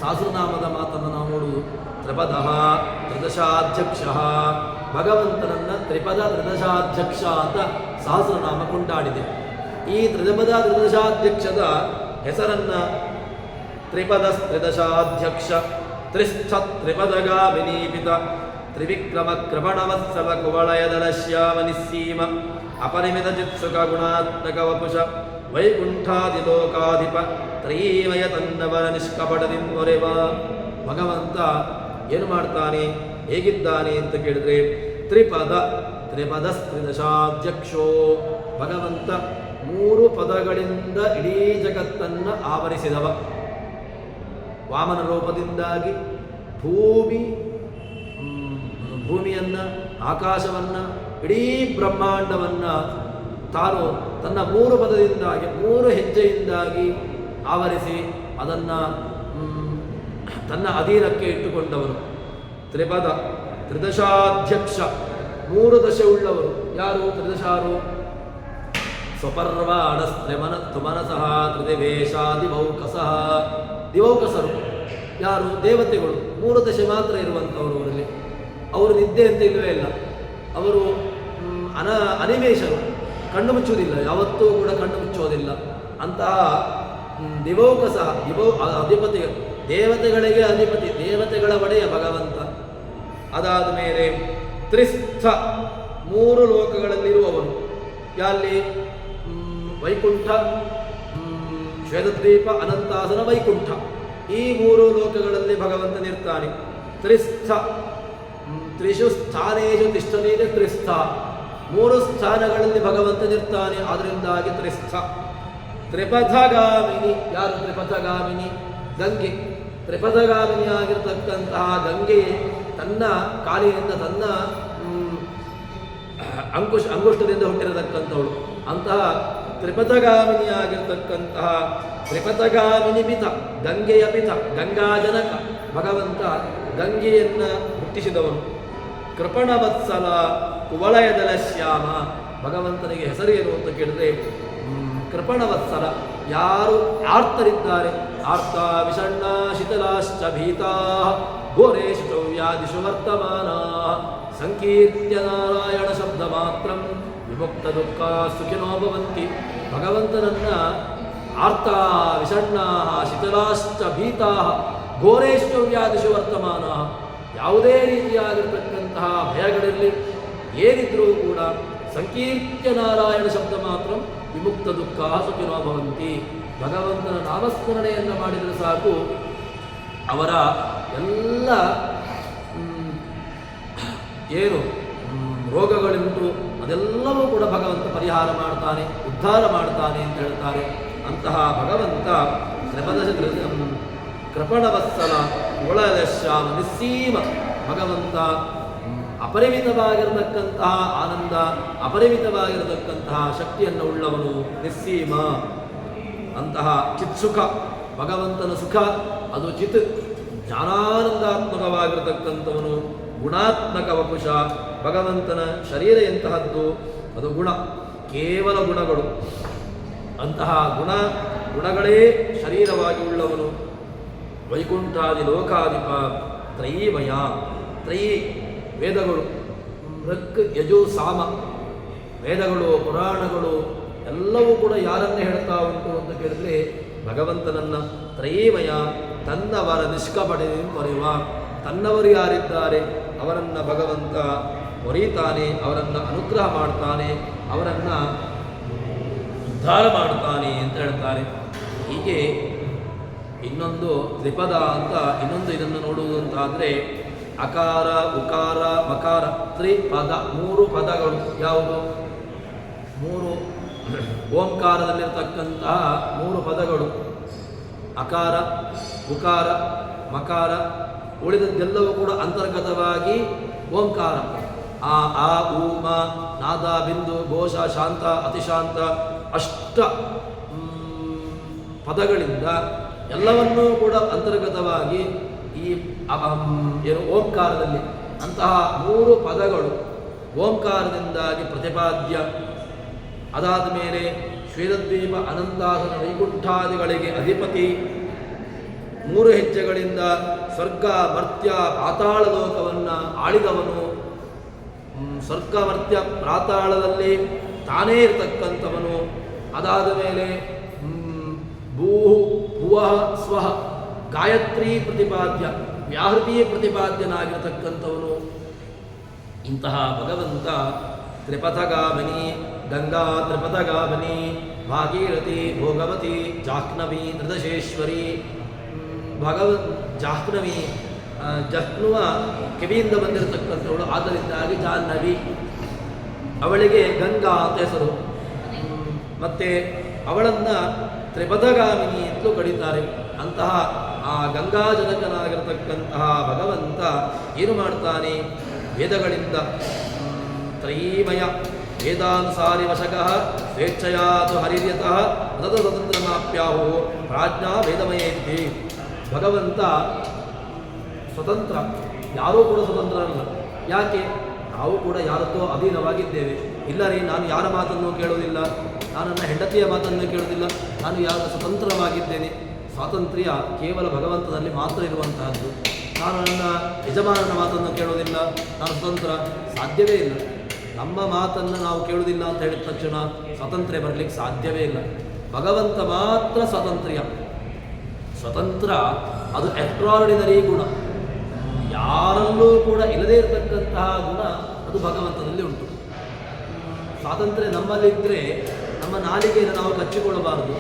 ಸಹಸ್ರನಾಮದ ಮಾತನ್ನು ನಾವು ನೋಡುವುದು. ತ್ರಿಪದ ತ್ರಿದಶಾಧ್ಯಕ್ಷ, ಭಗವಂತನನ್ನು ತ್ರಿಪದ ತ್ರಿದಶಾಧ್ಯಕ್ಷ ಅಂತ ಸಹಸ್ರನಾಮ ಕೊಂಡಾಡಿದೆ. ಈ ತ್ರಿಪದ ತ್ರಿದಶಾಧ್ಯಕ್ಷದ ಹೆಸರನ್ನು ತ್ರಿಪದ ತ್ರಿದಶಾಧ್ಯಕ್ಷ ತ್ರಿಸ್ಥ ತ್ರಿಪದಗಾಮಿನೀಪಿತ ತ್ರಿವಿಕ್ರಮ ಕೃಪಣವತ್ಸವ ಕುವಳಯದಲಶ್ಯಾಮ ನಿಸ್ಸೀಮ ಅಪರಿಮಿತ ಚಿತ್ಸುಕ ಗುಣಾತ್ಮಕ ವಪುಷ ವೈಕುಂಠಾದಿಲೋಕಾಧಿಪ ತ್ರಯೀಮಯ ತನ್ನವರ ನಿಷ್ಕಪಟದಿಂ ಮೊರೆವ. ಭಗವಂತ ಏನು ಮಾಡ್ತಾನೆ, ಹೇಗಿದ್ದಾನೆ ಅಂತ ಕೇಳಿದ್ರೆ ತ್ರಿಪದ ತ್ರಿದಶಾಧ್ಯಕ್ಷೋ, ಭಗವಂತ 3 ಪದಗಳಿಂದ ಇಡೀ ಜಗತ್ತನ್ನು ಆವರಿಸಿದವ. ವಾಮನ ರೂಪದಿಂದಾಗಿ ಭೂಮಿಯನ್ನು, ಆಕಾಶವನ್ನು, ಇಡೀ ಬ್ರಹ್ಮಾಂಡವನ್ನು ತಾನು ತನ್ನ 3 ಪದದಿಂದಾಗಿ 3 ಹೆಜ್ಜೆಯಿಂದಾಗಿ ಆವರಿಸಿ ಅದನ್ನು ತನ್ನ ಅಧೀನಕ್ಕೆ ಇಟ್ಟುಕೊಂಡವರು. ತ್ರಿಪದ ತ್ರಿದಶಾಧ್ಯಕ್ಷ, 3 ದಶೆ ಉಳ್ಳವರು. ಯಾರು ತ್ರಿದಶಾರು? ಸ್ವಪರ್ವಾಣಸ್ತ್ರಿಮನಃ ತ್ರಿದಿವೇಶ ದಿವೌಕಸಃ. ದಿವೌಕಸರು ಯಾರು? ದೇವತೆಗಳು. 3 ದಶೆ ಮಾತ್ರ ಇರುವಂಥವರು ಅವರಲ್ಲಿ. ಅವರು ನಿದ್ದೆ ಅಂತ ಇಲ್ಲವೇ ಇಲ್ಲ. ಅವರು ಅನಿಮೇಷರು, ಕಣ್ಣು ಮುಚ್ಚುವುದಿಲ್ಲ, ಯಾವತ್ತೂ ಕೂಡ ಕಣ್ಣು ಮುಚ್ಚೋದಿಲ್ಲ. ಅಂತಹ ದಿವೌಕಸ, ಅಧಿಪತಿ, ದೇವತೆಗಳಿಗೆ ಅಧಿಪತಿ, ದೇವತೆಗಳ ಒಡೆಯ ಭಗವಂತ. ಅದಾದ ಮೇಲೆ ತ್ರಿಸ್ಥ, 3 ಲೋಕಗಳಲ್ಲಿರುವವನು. ಯಾಲ್ಲಿ? ವೈಕುಂಠ, ಶ್ವೇತದ್ವೀಪ, ಅನಂತಾಸನ, ವೈಕುಂಠ. ಈ 3 ಲೋಕಗಳಲ್ಲಿ ಭಗವಂತನಿರ್ತಾನೆ. ತ್ರಿಸ್ಥ, ತ್ರಿಷು ಸ್ಥಾನೇಶು ತಿಷ್ಠನೇನ ತ್ರಿಸ್ಥ, 3 ಸ್ಥಾನಗಳಲ್ಲಿ ಭಗವಂತನಿರ್ತಾನೆ. ಆದ್ದರಿಂದಾಗಿ ತ್ರಿಸ್ಥ. ತ್ರಿಪಥಗಾಮಿನಿ, ಯಾರು ತ್ರಿಪಥಗಾಮಿನಿ? ಗಂಗೆ. ತ್ರಿಪಥಗಾಮಿನಿ ಆಗಿರತಕ್ಕಂತಹ ಗಂಗೆಯೇ ತನ್ನ ಕಾಲಿನಿಂದ, ತನ್ನ ಅಂಗುಷ್ಟದಿಂದ ಹುಟ್ಟಿರತಕ್ಕಂಥವಳು. ಅಂತಹ ತ್ರಿಪಥಗಾಮಿನಿ ಆಗಿರತಕ್ಕಂತಹ ತ್ರಿಪಥಗಾಮಿನಿ ಪಿತ, ಗಂಗೆಯ ಪಿತ, ಗಂಗಾಜನಕ ಭಗವಂತ ಗಂಗೆಯನ್ನು ಹುಟ್ಟಿಸಿದವನು. ಕೃಪಣವತ್ಸಲ ಕುವಳಯದಲ ಶ್ಯಾಮ, ಭಗವಂತನಿಗೆ ಹೆಸರೇನು ಅಂತ ಕೇಳಿದ್ರೆ ಕೃಪಣವತ್ಸಲ. ಯಾರು ಆರ್ತರಿದ್ದಾರೆ, ಆರ್ತ ವಿಷಣ್ಣ ಶಿಥಿಲಾಶ್ಚ ಭೀತಾ ಘೋರೇಶು ಚೌವ್ಯಾದಿಷು ವರ್ತಮಾನ ಸಂಕೀರ್ತ್ಯ ನಾರಾಯಣ ಶಬ್ದ ಮಾತ್ರ ವಿಮುಕ್ತ ದುಃಖ ಸುಖಿನೋ ಭವಂತಿ. ಭಗವಂತನನ್ನ ಆರ್ತ ವಿಷಣ್ಣ ಶಿಥಿಲಾಶ್ಚ ಭೀತಾ ಘೋರೇಶು ಚೌವ್ಯಾದಿಷು ವರ್ತಮಾನ, ಯಾವುದೇ ರೀತಿಯಾಗಿರ್ತಕ್ಕಂತಹ ಭಯಗಳಿರಲಿ, ಏನಿದ್ರೂ ಕೂಡ ಸಂಕೀರ್ತ್ಯ ನಾರಾಯಣ ಶಬ್ದ ಮಾತ್ರ ವಿಮುಕ್ತ ದುಃಖ ಸುಖಿನೋ ಭವಂತಿ. ಭಗವಂತನ ನಾಮಸ್ಮರಣೆಯನ್ನು ಮಾಡಿದರೆ ಸಾಕು, ಅವರ ಎಲ್ಲ ಏನು ರೋಗಗಳುಂಟು ಅದೆಲ್ಲವೂ ಕೂಡ ಭಗವಂತ ಪರಿಹಾರ ಮಾಡ್ತಾನೆ, ಉದ್ಧಾರ ಮಾಡ್ತಾನೆ ಅಂತ ಹೇಳ್ತಾರೆ. ಅಂತಹ ಭಗವಂತ ಕೃಪಣವತ್ಸಲ ಒಳಶ್ಯಾಮ ನಿಸ್ಸೀಮ ಭಗವಂತ ಅಪರಿಮಿತವಾಗಿರತಕ್ಕಂತಹ ಆನಂದ, ಅಪರಿಮಿತವಾಗಿರತಕ್ಕಂತಹ ಶಕ್ತಿಯನ್ನು ಉಳ್ಳವನು ನಿಸ್ಸೀಮ. ಅಂತಹ ಚಿತ್ಸುಖ, ಭಗವಂತನ ಸುಖ ಅದು ಚಿತ್ ಜ್ಞಾನಾನಂದಾತ್ಮಕವಾಗಿರತಕ್ಕಂಥವನು. ಗುಣಾತ್ಮಕ ವಪುಷ, ಭಗವಂತನ ಶರೀರ ಎಂತಹದ್ದು, ಅದು ಗುಣ, ಕೇವಲ ಗುಣಗಳು. ಅಂತಹ ಗುಣಗಳೇ ಶರೀರವಾಗಿ ಉಳ್ಳವನು. ವೈಕುಂಠಾದಿ ಲೋಕಾಧಿಪ ತ್ರಯೀಮಯ. ತ್ರಯೀ ವೇದಗಳು, ಋಕ್ ಯಜು ಸಾಮ, ವೇದಗಳು ಪುರಾಣಗಳು ಎಲ್ಲವೂ ಕೂಡ ಯಾರನ್ನೇ ಹೇಳ್ತಾ ಉಂಟು ಅಂತ ಕೇಳಿದ್ರೆ ಭಗವಂತನನ್ನ. ತ್ರಯೀಮಯ, ತನ್ನವರ ನಿಷ್ಕಪಟೆ ಹೊರೆಯುವ, ತನ್ನವರು ಯಾರಿದ್ದಾರೆ ಅವರನ್ನು ಭಗವಂತ ಹೊರೀತಾನೆ, ಅವರನ್ನು ಅನುಗ್ರಹ ಮಾಡ್ತಾನೆ, ಅವರನ್ನು ಉದ್ಧಾರ ಮಾಡ್ತಾನೆ ಅಂತ ಹೇಳ್ತಾರೆ. ಹೀಗೆ ಇನ್ನೊಂದು ತ್ರಿಪದ ಅಂತ ಇನ್ನೊಂದು ಇದನ್ನು ನೋಡುವುದು ಅಂತಾದರೆ ಅಕಾರ, ಉಕಾರ, ಮಕಾರ, ತ್ರಿಪದ, 3 ಪದಗಳು. ಯಾವುದು? 3 ಓಂಕಾರದಲ್ಲಿರ್ತಕ್ಕಂತಹ 3 ಪದಗಳು. ಅಕಾರ, ಉಕಾರ, ಮಕಾರ. ಉಳಿದದ್ದೆಲ್ಲವೂ ಕೂಡ ಅಂತರ್ಗತವಾಗಿ ಓಂಕಾರ. ಆ ಉ ಮ ನಾದ ಬಿಂದು ಘೋಷ ಶಾಂತ ಅತಿಶಾಂತ ಅಷ್ಟ ಪದಗಳಿಂದ ಎಲ್ಲವನ್ನೂ ಕೂಡ ಅಂತರ್ಗತವಾಗಿ ಈ ಏನು ಓಂಕಾರದಲ್ಲಿ ಅಂತಹ 3 ಪದಗಳು ಓಂಕಾರದಿಂದಾಗಿ ಪ್ರತಿಪಾದ್ಯ. ಅದಾದ ಮೇಲೆ ಶ್ವೇತದ್ವೀಪ ಅನಂತಾಸನ ವೈಕುಂಠಾದಿಗಳಿಗೆ ಅಧಿಪತಿ. 3 ಹೆಜ್ಜೆಗಳಿಂದ ಸ್ವರ್ಗ ಮರ್ತ್ಯ ಪಾತಾಳ ಲೋಕವನ್ನು ಆಳಿದವನು. ಸ್ವರ್ಗ ಮರ್ತ್ಯ ಪಾತಾಳದಲ್ಲಿ ತಾನೇ ಇರತಕ್ಕಂಥವನು. ಅದಾದ ಮೇಲೆ ಭೂಹು ಭುವಃ ಸ್ವಃ ಗಾಯತ್ರಿ ಪ್ರತಿಪಾದ್ಯ, ವ್ಯಾಹೃತಿ ಪ್ರತಿಪಾದ್ಯನಾಗಿರತಕ್ಕಂಥವನು. ಇಂತಹ ಭಗವಂತ ತ್ರಿಪಥಗಾಮಿನಿ, ಗಂಗಾ ತ್ರಿಪಥಗಾಮಿನಿ, ಭಾಗೀರಥಿ, ಭೋಗವತಿ, ಜಾಹ್ನವಿ, ತ್ರಿದಶೇಶ್ವರಿ. ಜಾಹ್ನವಿ, ಜಹ್ನುವ ಕಿವಿಯಿಂದ ಬಂದಿರತಕ್ಕಂಥವಳು, ಆದ್ದರಿಂದಾಗಿ ಜಾಹ್ನವಿ. ಅವಳಿಗೆ ಗಂಗಾ ಅಂತ ಹೆಸರು. ಮತ್ತು ಅವಳನ್ನು ತ್ರಿಪಥಗಾಮಿನಿ ಅಂತಲೂ ಕರೀತಾರೆ. ಅಂತಹ ಆ ಗಂಗಾಜನಕನಾಗಿರತಕ್ಕಂತಹ ಭಗವಂತ ಏನು ಮಾಡ್ತಾನೆ? ವೇದಗಳಿಂದ ತ್ರಯೀಮಯ ವೇದಾನುಸಾರಿ ವಶಕಃ ಸ್ವೇಚ್ಛಯಾತು ಹರಿರ್ಯತಃ ತದ ಸ್ವತಂತ್ರಮಾಪ್ಯಾಹು ಪ್ರಾಜ್ಞಾ ವೇದಮಯೇತಿ. ಭಗವಂತ ಸ್ವತಂತ್ರ, ಯಾರೂ ಕೂಡ ಸ್ವತಂತ್ರರಲ್ಲ. ಯಾಕೆ? ನಾವು ಕೂಡ ಯಾರತ್ತೋ ಅಧೀನವಾಗಿದ್ದೇವೆ. ಇಲ್ಲ ರೀ, ನಾನು ಯಾರ ಮಾತನ್ನು ಕೇಳುವುದಿಲ್ಲ, ನಾನು ನನ್ನ ಹೆಂಡತಿಯ ಮಾತನ್ನು ಕೇಳುವುದಿಲ್ಲ, ನಾನು ಯಾರ ಸ್ವತಂತ್ರವಾಗಿದ್ದೇನೆ. ಸ್ವಾತಂತ್ರ್ಯ ಕೇವಲ ಭಗವಂತನಲ್ಲಿ ಮಾತ್ರ ಇರುವಂತಹದ್ದು. ನಾನು ನನ್ನ ಯಜಮಾನನ ಮಾತನ್ನು ಕೇಳುವುದಿಲ್ಲ, ನಾನು ಸ್ವತಂತ್ರ, ಸಾಧ್ಯವೇ ಇಲ್ಲ. ನಮ್ಮ ಮಾತನ್ನು ನಾವು ಕೇಳುವುದಿಲ್ಲ ಅಂತ ಹೇಳಿದ ತಕ್ಷಣ ಸ್ವಾತಂತ್ರ್ಯ ಬರಲಿಕ್ಕೆ ಸಾಧ್ಯವೇ ಇಲ್ಲ. ಭಗವಂತ ಮಾತ್ರ ಸ್ವಾತಂತ್ರ್ಯ. ಸ್ವತಂತ್ರ ಅದು ಎಕ್ಸ್ಟ್ರಾರ್ಡಿನರಿ ಗುಣ. ಯಾರಲ್ಲೂ ಕೂಡ ಇಲ್ಲದೇ ಇರತಕ್ಕಂತಹ ಗುಣ ಅದು ಭಗವಂತನಲ್ಲಿ ಉಂಟು. ಸ್ವಾತಂತ್ರ್ಯ ನಮ್ಮಲ್ಲಿದ್ದರೆ ನಮ್ಮ ನಾಲಿಗೆಯನ್ನು ನಾವು ಕಚ್ಚಿಕೊಳ್ಳಬಾರದು.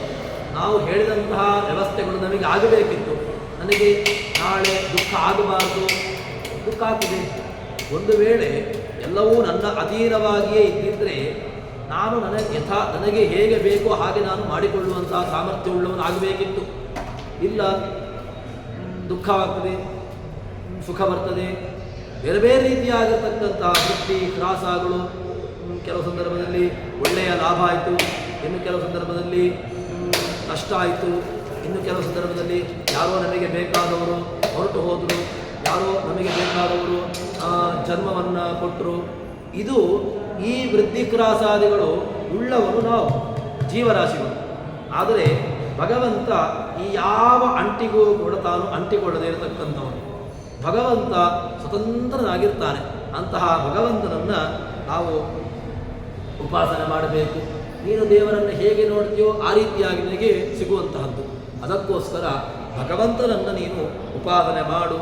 ನಾವು ಹೇಳಿದಂತಹ ವ್ಯವಸ್ಥೆಗಳು ನಮಗೆ ಆಗಬೇಕಿತ್ತು. ನನಗೆ ನಾಳೆ ದುಃಖ ಆಗಬಾರದು, ದುಃಖ ಆಗ್ತದೆ. ಒಂದು ವೇಳೆ ಎಲ್ಲವೂ ನನ್ನ ಅಧೀನವಾಗಿಯೇ ಇದ್ದಿದ್ದರೆ ನಾನು ನನಗೆ ಹೇಗೆ ಬೇಕೋ ಹಾಗೆ ನಾನು ಮಾಡಿಕೊಳ್ಳುವಂತಹ ಸಾಮರ್ಥ್ಯವುಳ್ಳವನು ಆಗಬೇಕಿತ್ತು. ಇಲ್ಲ, ದುಃಖವಾಗ್ತದೆ, ಸುಖ ಬರ್ತದೆ, ಬೇರೆ ಬೇರೆ ರೀತಿಯಾಗಿರ್ತಕ್ಕಂತಹ ವೃತ್ತಿ ತ್ರಾಸಗಳು. ಕೆಲವು ಸಂದರ್ಭದಲ್ಲಿ ಒಳ್ಳೆಯ ಲಾಭ ಆಯಿತು, ಇನ್ನು ಕೆಲವು ಸಂದರ್ಭದಲ್ಲಿ ನಷ್ಟ ಆಯಿತು, ಇನ್ನು ಕೆಲವು ಸಂದರ್ಭದಲ್ಲಿ ಯಾರೋ ನಮಗೆ ಬೇಕಾದವರು ಹೊರಟು ಹೋದರು, ಯಾರೋ ನಮಗೆ ಬೇಕಾದವರು ಜನ್ಮವನ್ನು ಕೊಟ್ಟರು. ಇದು ಈ ವೃದ್ಧಿಕ್ರಾಸಾದಿಗಳು ಉಳ್ಳವರು ನಾವು ಜೀವರಾಶಿಗಳು. ಆದರೆ ಭಗವಂತ ಈ ಯಾವ ಅಂಟಿಗೂ ಕೂಡ ತಾನು ಅಂಟಿಕೊಳ್ಳದೇ ಇರತಕ್ಕಂಥವನು. ಭಗವಂತ ಸ್ವತಂತ್ರನಾಗಿರ್ತಾನೆ. ಅಂತಹ ಭಗವಂತನನ್ನು ನಾವು ಉಪಾಸನೆ ಮಾಡಬೇಕು. ನೀನು ದೇವರನ್ನು ಹೇಗೆ ನೋಡ್ತೀಯೋ ಆ ರೀತಿಯಾಗಿ ನಿನಗೆ ಸಿಗುವಂತಹದ್ದು. ಅದಕ್ಕೋಸ್ಕರ ಭಗವಂತನನ್ನು ನೀನು ಉಪಾಸನೆ ಮಾಡು.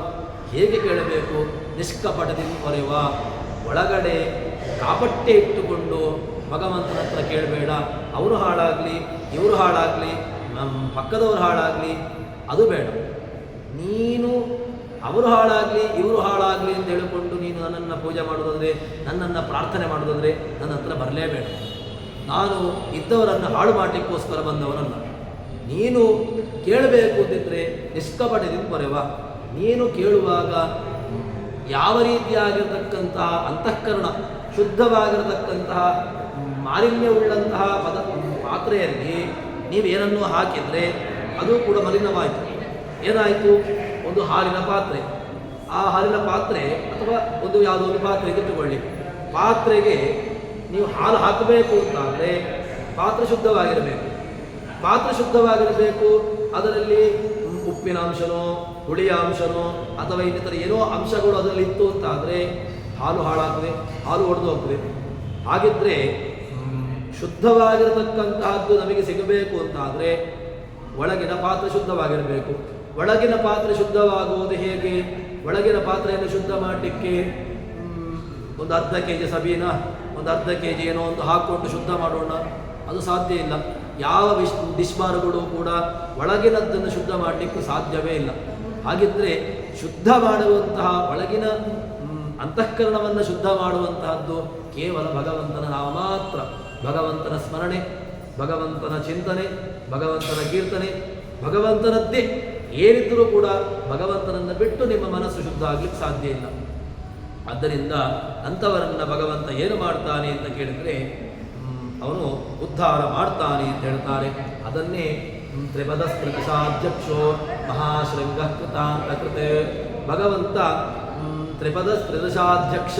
ಹೇಗೆ ಕೇಳಬೇಕು? ನಿಷ್ಕಪಟದಿಂದ ಹೊರೆಯುವ, ಒಳಗಡೆ ಕಾಪಟ್ಟೆ ಇಟ್ಟುಕೊಂಡು ಭಗವಂತನ ಹತ್ರ ಕೇಳಬೇಡ. ಅವರು ಹಾಳಾಗಲಿ, ಇವರು ಹಾಳಾಗಲಿ, ನಮ್ಮ ಪಕ್ಕದವರು ಹಾಳಾಗಲಿ, ಅದು ಬೇಡ. ನೀನು ಅವರು ಹಾಳಾಗಲಿ ಇವರು ಹಾಳಾಗಲಿ ಅಂತ ಹೇಳಿಕೊಂಡು ನೀನು ನನ್ನನ್ನು ಪೂಜೆ ಮಾಡೋದಾದರೆ, ನನ್ನನ್ನು ಪ್ರಾರ್ಥನೆ ಮಾಡೋದಾದರೆ ನನ್ನ ಹತ್ರ ಬರಲೇಬೇಡ. ನಾನು ಇದ್ದವರನ್ನು ಹಾಳು ಮಾಡಲಿಕ್ಕೋಸ್ಕರ ಬಂದವನಲ್ಲ. ನೀನು ಕೇಳಬೇಕು ಅಂತಿದ್ದರೆ ನಿಷ್ಕಪಟದಿಂದ ಬರೆವ. ನೀನು ಕೇಳುವಾಗ ಯಾವ ರೀತಿಯಾಗಿರತಕ್ಕಂತಹ ಅಂತಃಕರಣ ಶುದ್ಧವಾಗಿರತಕ್ಕಂತಹ ಮಾಲಿನ್ಯವುಳ್ಳಂತಹ ಪಾತ್ರೆಯಲ್ಲಿ ನೀವೇನನ್ನು ಹಾಕಿದರೆ ಅದು ಕೂಡ ಮಲಿನವಾಯಿತು. ಏನಾಯಿತು? ಒಂದು ಹಾಲಿನ ಪಾತ್ರೆ, ಆ ಹಾಲಿನ ಪಾತ್ರೆ ಅಥವಾ ಒಂದು ಯಾವುದೋ ಒಂದು ಪಾತ್ರೆ ಇಟ್ಟುಕೊಳ್ಳಿ, ಪಾತ್ರೆಗೆ ನೀವು ಹಾಲು ಹಾಕಬೇಕು ಅಂತಾದರೆ ಪಾತ್ರೆ ಶುದ್ಧವಾಗಿರಬೇಕು. ಪಾತ್ರೆ ಶುದ್ಧವಾಗಿರಬೇಕು. ಅದರಲ್ಲಿ ಉಪ್ಪಿನ ಅಂಶನೋ ಹುಳಿಯ ಅಂಶನೋ ಅಥವಾ ಇನ್ನಿತರ ಏನೋ ಅಂಶಗಳು ಅದರಲ್ಲಿ ಇತ್ತು ಅಂತಾದರೆ ಹಾಲು ಹಾಳಾಗ್ತದೆ, ಹಾಲು ಒಡೆದು ಹೋಗ್ತದೆ. ಹಾಗಿದ್ದರೆ ಶುದ್ಧವಾಗಿರತಕ್ಕಂತಹದ್ದು ನಮಗೆ ಸಿಗಬೇಕು ಅಂತಾದರೆ ಒಳಗಿನ ಪಾತ್ರೆ ಶುದ್ಧವಾಗಿರಬೇಕು. ಒಳಗಿನ ಪಾತ್ರೆ ಶುದ್ಧವಾಗುವುದು ಹೇಗೆ? ಒಳಗಿನ ಪಾತ್ರೆಯನ್ನು ಶುದ್ಧ ಮಾಡಲಿಕ್ಕೆ ಒಂದು ಅರ್ಧ ಕೆ ಜಿ ಸಬೀನ, ಒಂದು ಅರ್ಧ ಕೆ ಜಿ ಏನೋ ಒಂದು ಹಾಕ್ಕೊಂಡು ಶುದ್ಧ ಮಾಡೋಣ, ಅದು ಸಾಧ್ಯ ಇಲ್ಲ. ಯಾವ ಡಿಶ್ಬಾರ್ಗಳು ಕೂಡ ಒಳಗಿನದ್ದನ್ನು ಶುದ್ಧ ಮಾಡಲಿಕ್ಕೆ ಸಾಧ್ಯವೇ ಇಲ್ಲ. ಹಾಗಿದ್ದರೆ ಶುದ್ಧ ಮಾಡುವಂತಹ ಒಳಗಿನ ಅಂತಃಕರಣವನ್ನು ಶುದ್ಧ ಮಾಡುವಂತಹದ್ದು ಕೇವಲ ಭಗವಂತನ ನಾಮ ಮಾತ್ರ. ಭಗವಂತನ ಸ್ಮರಣೆ, ಭಗವಂತನ ಚಿಂತನೆ, ಭಗವಂತನ ಕೀರ್ತನೆ, ಭಗವಂತನದ್ದೇ ಏನಿದ್ದರೂ ಕೂಡ ಭಗವಂತನನ್ನು ಬಿಟ್ಟು ನಿಮ್ಮ ಮನಸ್ಸು ಶುದ್ಧ ಆಗಲಿಕ್ಕೆ ಸಾಧ್ಯ ಇಲ್ಲ. ಆದ್ದರಿಂದ ಅಂಥವರನ್ನು ಭಗವಂತ ಏನು ಮಾಡ್ತಾನೆ ಅಂತ ಕೇಳಿದರೆ ಅವನು ಉದ್ಧಾರ ಮಾಡ್ತಾನೆ ಅಂತ ಹೇಳ್ತಾರೆ. ಅದನ್ನೇ ತ್ರಿಪದ ಸ್ಪೃತಿಸಾಧ್ಯಕ್ಷೋ ಮಹಾಶೃಂಗ ಕೃತಾಂತ ಕೃತೆ. ಭಗವಂತ ತ್ರಿಪದ ಸ್ಪೃತಿಸಾಧ್ಯಕ್ಷ,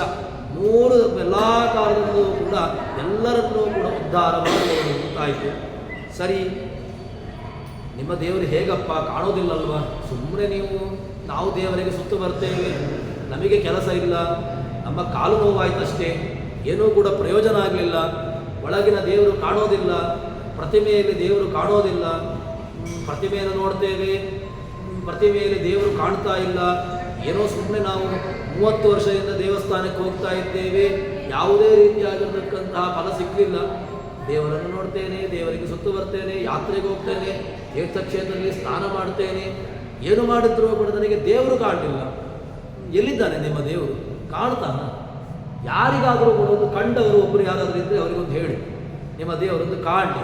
ಮೂರು ಎಲ್ಲ ಕಾಲದಲ್ಲೂ ಕೂಡ ಎಲ್ಲರನ್ನೂ ಕೂಡ ಉದ್ಧಾರ ಮಾಡುವುದು ಅಂತಾಯಿತು. ಸರಿ, ನಿಮ್ಮ ದೇವರು ಹೇಗಪ್ಪ ಕಾಣೋದಿಲ್ಲಲ್ವ? ಸುಮ್ಮನೆ ನಾವು ದೇವರಿಗೆ ಸುತ್ತು ಬರ್ತೇವೆ, ನಮಗೆ ಕೆಲಸ ಇಲ್ಲ, ನಮ್ಮ ಕಾಲು ನೋವಾಯ್ತಷ್ಟೇ, ಏನೂ ಕೂಡ ಪ್ರಯೋಜನ ಆಗಲಿಲ್ಲ. ಒಳಗಿನ ದೇವರು ಕಾಣೋದಿಲ್ಲ, ಪ್ರತಿಮೆಯಲ್ಲಿ ದೇವರು ಕಾಣೋದಿಲ್ಲ, ಪ್ರತಿಮೆಯನ್ನು ನೋಡ್ತೇವೆ, ಪ್ರತಿಮೆಯಲ್ಲಿ ದೇವರು ಕಾಣ್ತಾ ಇಲ್ಲ. ಏನೋ ಸುಮ್ಮನೆ ನಾವು 30 ವರ್ಷದಿಂದ ದೇವಸ್ಥಾನಕ್ಕೆ ಹೋಗ್ತಾ ಇದ್ದೇವೆ, ಯಾವುದೇ ರೀತಿಯಾಗಿರತಕ್ಕಂತಹ ಫಲ ಸಿಕ್ಕಲಿಲ್ಲ. ದೇವರನ್ನು ನೋಡ್ತೇನೆ, ದೇವರಿಗೆ ಸುತ್ತು ಬರ್ತೇನೆ, ಯಾತ್ರೆಗೆ ಹೋಗ್ತೇನೆ, ತೀರ್ಥಕ್ಷೇತ್ರದಲ್ಲಿ ಸ್ನಾನ ಮಾಡ್ತೇನೆ, ಏನು ಮಾಡಿದ್ರೂ ಕೂಡ ನನಗೆ ದೇವರು ಕಾಣಲಿಲ್ಲ. ಎಲ್ಲಿದ್ದಾನೆ ನಿಮ್ಮ ದೇವರು? ಕಾಣ್ತಾನ? ಯಾರಿಗಾದರೂ ಕೂಡ ಒಂದು ಕಂಡವರು ಒಬ್ಬರು ಯಾರಾದರೂ ಇದ್ದರೆ ಅವರಿಗೊಂದು ಹೇಳಿ, ನಿಮ್ಮ ದೇವರೊಂದು ಕಾಣಲಿ,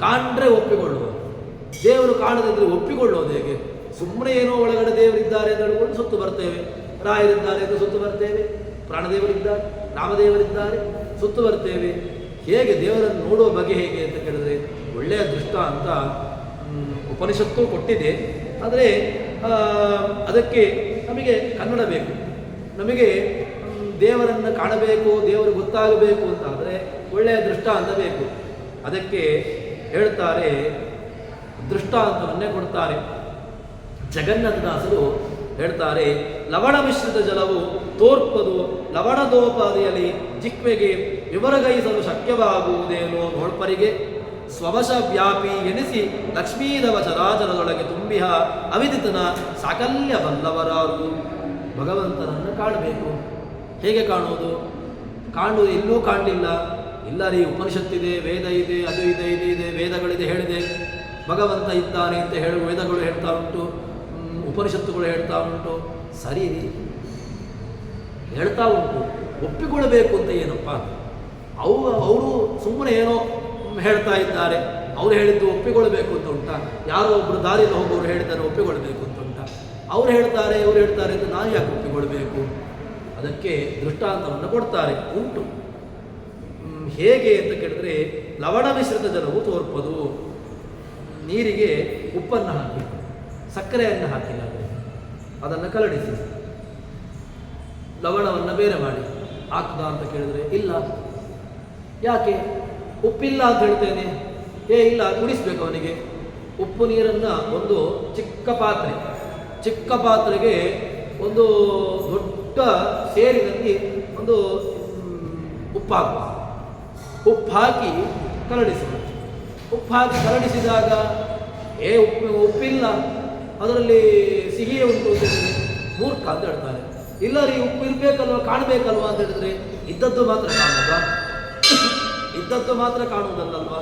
ಕಾಣ್ರೆ ಒಪ್ಪಿಕೊಳ್ಳುವ. ದೇವರು ಕಾಣದಿದ್ದರೆ ಒಪ್ಪಿಕೊಳ್ಳೋದು ಹೇಗೆ? ಸುಮ್ಮನೆ ಏನೋ ಒಳಗಡೆ ದೇವರಿದ್ದಾರೆ ಅಂತ ಹೇಳ್ಕೊಂಡು ಸುತ್ತು ಬರ್ತೇವೆ, ರಾಯರಿದ್ದಾರೆ ಅಂತ ಸುತ್ತು ಬರ್ತೇವೆ, ಪ್ರಾಣದೇವರಿದ್ದಾರೆ, ರಾಮದೇವರಿದ್ದಾರೆ, ಸುತ್ತು ಬರ್ತೇವೆ. ಹೇಗೆ ದೇವರನ್ನು ನೋಡುವ ಬಗೆ ಹೇಗೆ ಅಂತ ಕೇಳಿದ್ರೆ ಒಳ್ಳೆಯ ದೃಷ್ಟ ಅಂತ ಉಪನಿಷತ್ತು ಕೊಟ್ಟಿದೆ. ಆದರೆ ಅದಕ್ಕೆ ನಮಗೆ ಕನ್ನಡ ಬೇಕು. ನಮಗೆ ದೇವರನ್ನು ಕಾಣಬೇಕು, ದೇವರು ಗೊತ್ತಾಗಬೇಕು ಅಂತಾದರೆ ಒಳ್ಳೆಯ ದೃಷ್ಟಾಂತ ಬೇಕು. ಅದಕ್ಕೆ ಹೇಳ್ತಾರೆ, ದೃಷ್ಟಾಂತವನ್ನೇ ಕೊಡ್ತಾರೆ. ಜಗನ್ನಾಥದಾಸರು ಹೇಳ್ತಾರೆ, ಲವಣ ಮಿಶ್ರಿತ ಜಲವು ತೋರ್ಪದು ಲವಣದೋಪಾದಿಯಲ್ಲಿ ಜಿಕ್ವೆಗೆ ವಿವರಗೈಸಲು ಶಕ್ಯವಾಗುವುದೇನೋ ನೋಳ್ಪರಿಗೆ ಸ್ವವಶ ವ್ಯಾಪಿ ಎನಿಸಿ ಲಕ್ಷ್ಮೀದವ ಚರಾಚರದೊಳಗೆ ತುಂಬಿಹ ಅವಿದಿತನ ಸಾಕಲ್ಯ ಬಲ್ಲವರಾರು. ಭಗವಂತನನ್ನು ಕಾಣಬೇಕು. ಹೇಗೆ ಕಾಣುವುದು? ಕಾಣುವುದು ಎಲ್ಲೂ ಕಾಣಲಿಲ್ಲ. ಇಲ್ಲ ರೀ, ಉಪನಿಷತ್ತಿದೆ, ವೇದ ಇದೆ, ಅದು ಇದೆ, ಇದು ಇದೆ, ವೇದಗಳಿದೆ ಹೇಳಿದೆ, ಭಗವಂತ ಇದ್ದಾನೆ ಅಂತ ಹೇಳುವ ವೇದಗಳು ಹೇಳ್ತಾ ಉಂಟು, ಉಪನಿಷತ್ತುಗಳು ಹೇಳ್ತಾ ಉಂಟು. ಸರಿ ರೀ, ಹೇಳ್ತಾ ಉಂಟು, ಒಪ್ಪಿಕೊಳ್ಳಬೇಕು ಅಂತ ಏನಪ್ಪ? ಅವರು ಸುಮ್ಮನೆ ಏನೋ ಹೇಳ್ತಾ ಇದ್ದಾರೆ, ಅವ್ರು ಹೇಳಿದ್ದು ಒಪ್ಪಿಕೊಳ್ಬೇಕು ಅಂತ ಉಂಟಾ? ಯಾರೋ ಒಬ್ಬರು ದಾರಿಯಲ್ಲಿ ಹೋಗೋರು ಹೇಳಿದ್ದಾರೆ ಒಪ್ಪಿಕೊಳ್ಬೇಕು ಅಂತ ಉಂಟಾ? ಅವ್ರು ಹೇಳ್ತಾರೆ ಇವ್ರು ಹೇಳ್ತಾರೆ ಅಂತ ನಾನು ಯಾಕೆ ಒಪ್ಪಿಕೊಳ್ಬೇಕು? ಅದಕ್ಕೆ ದೃಷ್ಟಾಂತವನ್ನು ಕೊಡ್ತಾರೆ, ಉಂಟು. ಹೇಗೆ ಅಂತ ಕೇಳಿದ್ರೆ, ಲವಣ ಮಿಶ್ರಿತ ಜಲವು ತೋರ್ಪದು. ನೀರಿಗೆ ಉಪ್ಪನ್ನು ಹಾಕಿ, ಸಕ್ಕರೆಯನ್ನು ಹಾಕಿಲ್ಲ, ಅದನ್ನು ಕಲಡಿಸಿ ಲವಣವನ್ನು ಬೇರೆ ಮಾಡಿ ಹಾಕ್ದ ಅಂತ ಕೇಳಿದ್ರೆ ಇಲ್ಲ. ಯಾಕೆ? ಉಪ್ಪಿಲ್ಲ ಅಂತ ಹೇಳ್ತೇನೆ. ಇಲ್ಲ, ಕುಡಿಸ್ಬೇಕು ಅವನಿಗೆ. ಉಪ್ಪು ನೀರನ್ನು ಒಂದು ಚಿಕ್ಕ ಪಾತ್ರೆಗೆ ಒಂದು ದೊಡ್ಡ ಸೇರಿನಲ್ಲಿ ಒಂದು ಉಪ್ಪು ಹಾಕುವ. ಉಪ್ಪು ಹಾಕಿ ಕರಡಿಸುವ. ಉಪ್ಪು ಹಾಕಿ ಕರಡಿಸಿದಾಗ ಉಪ್ಪಿಲ್ಲ, ಅದರಲ್ಲಿ ಸಿಹಿಯೇ ಉಂಟು ಅಂತ ಹೇಳಿದ್ರೆ ಮೂರ್ಖ ಅಂತ ಹೇಳ್ತಾರೆ. ಇಲ್ಲ ರೀ, ಉಪ್ಪು ಇರಬೇಕಲ್ವ, ಕಾಣಬೇಕಲ್ವ ಅಂತ ಹೇಳಿದ್ರೆ ಇದ್ದದ್ದು ಮಾತ್ರ ಕಾಣುವುದ? ಇದ್ದದ್ದು ಮಾತ್ರ ಕಾಣುವುದಲ್ಲಲ್ವ?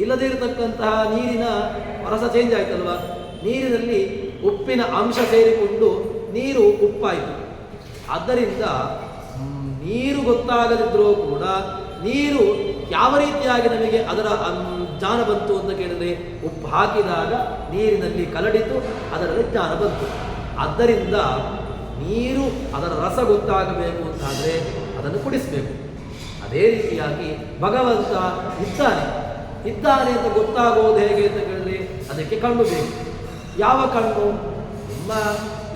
ಇಲ್ಲದೇ ಇರತಕ್ಕಂತಹ ನೀರಿನ ರಸ ಚೇಂಜ್ ಆಯ್ತಲ್ವ? ನೀರಿನಲ್ಲಿ ಉಪ್ಪಿನ ಅಂಶ ಸೇರಿಕೊಂಡು ನೀರು ಉಪ್ಪಾಯಿತು. ಆದ್ದರಿಂದ ನೀರು ಗೊತ್ತಾಗದಿದ್ದರೂ ಕೂಡ ನೀರು ಯಾವ ರೀತಿಯಾಗಿ ನಮಗೆ ಅದರ ಜ್ಞಾನ ಬಂತು ಅಂತ ಕೇಳಿದರೆ, ಉಪ್ಪು ಹಾಕಿದಾಗ ನೀರಿನಲ್ಲಿ ಕಲಡಿತು, ಅದರಲ್ಲಿ ಜ್ಞಾನ ಬಂತು. ಆದ್ದರಿಂದ ನೀರು ಅದರ ರಸ ಗೊತ್ತಾಗಬೇಕು ಅಂತಾದರೆ ಅದನ್ನು ಕುಡಿಸಬೇಕು. ಅದೇ ರೀತಿಯಾಗಿ ಭಗವಂತ ಇದ್ದಾನೆ ಅಂತ ಗೊತ್ತಾಗೋದು ಹೇಗೆ ಅಂತ ಕೇಳಿದ್ರೆ ಅದಕ್ಕೆ ಕಣ್ಣು ಬೇಕು. ಯಾವ ಕಣ್ಣು? ನಿಮ್ಮ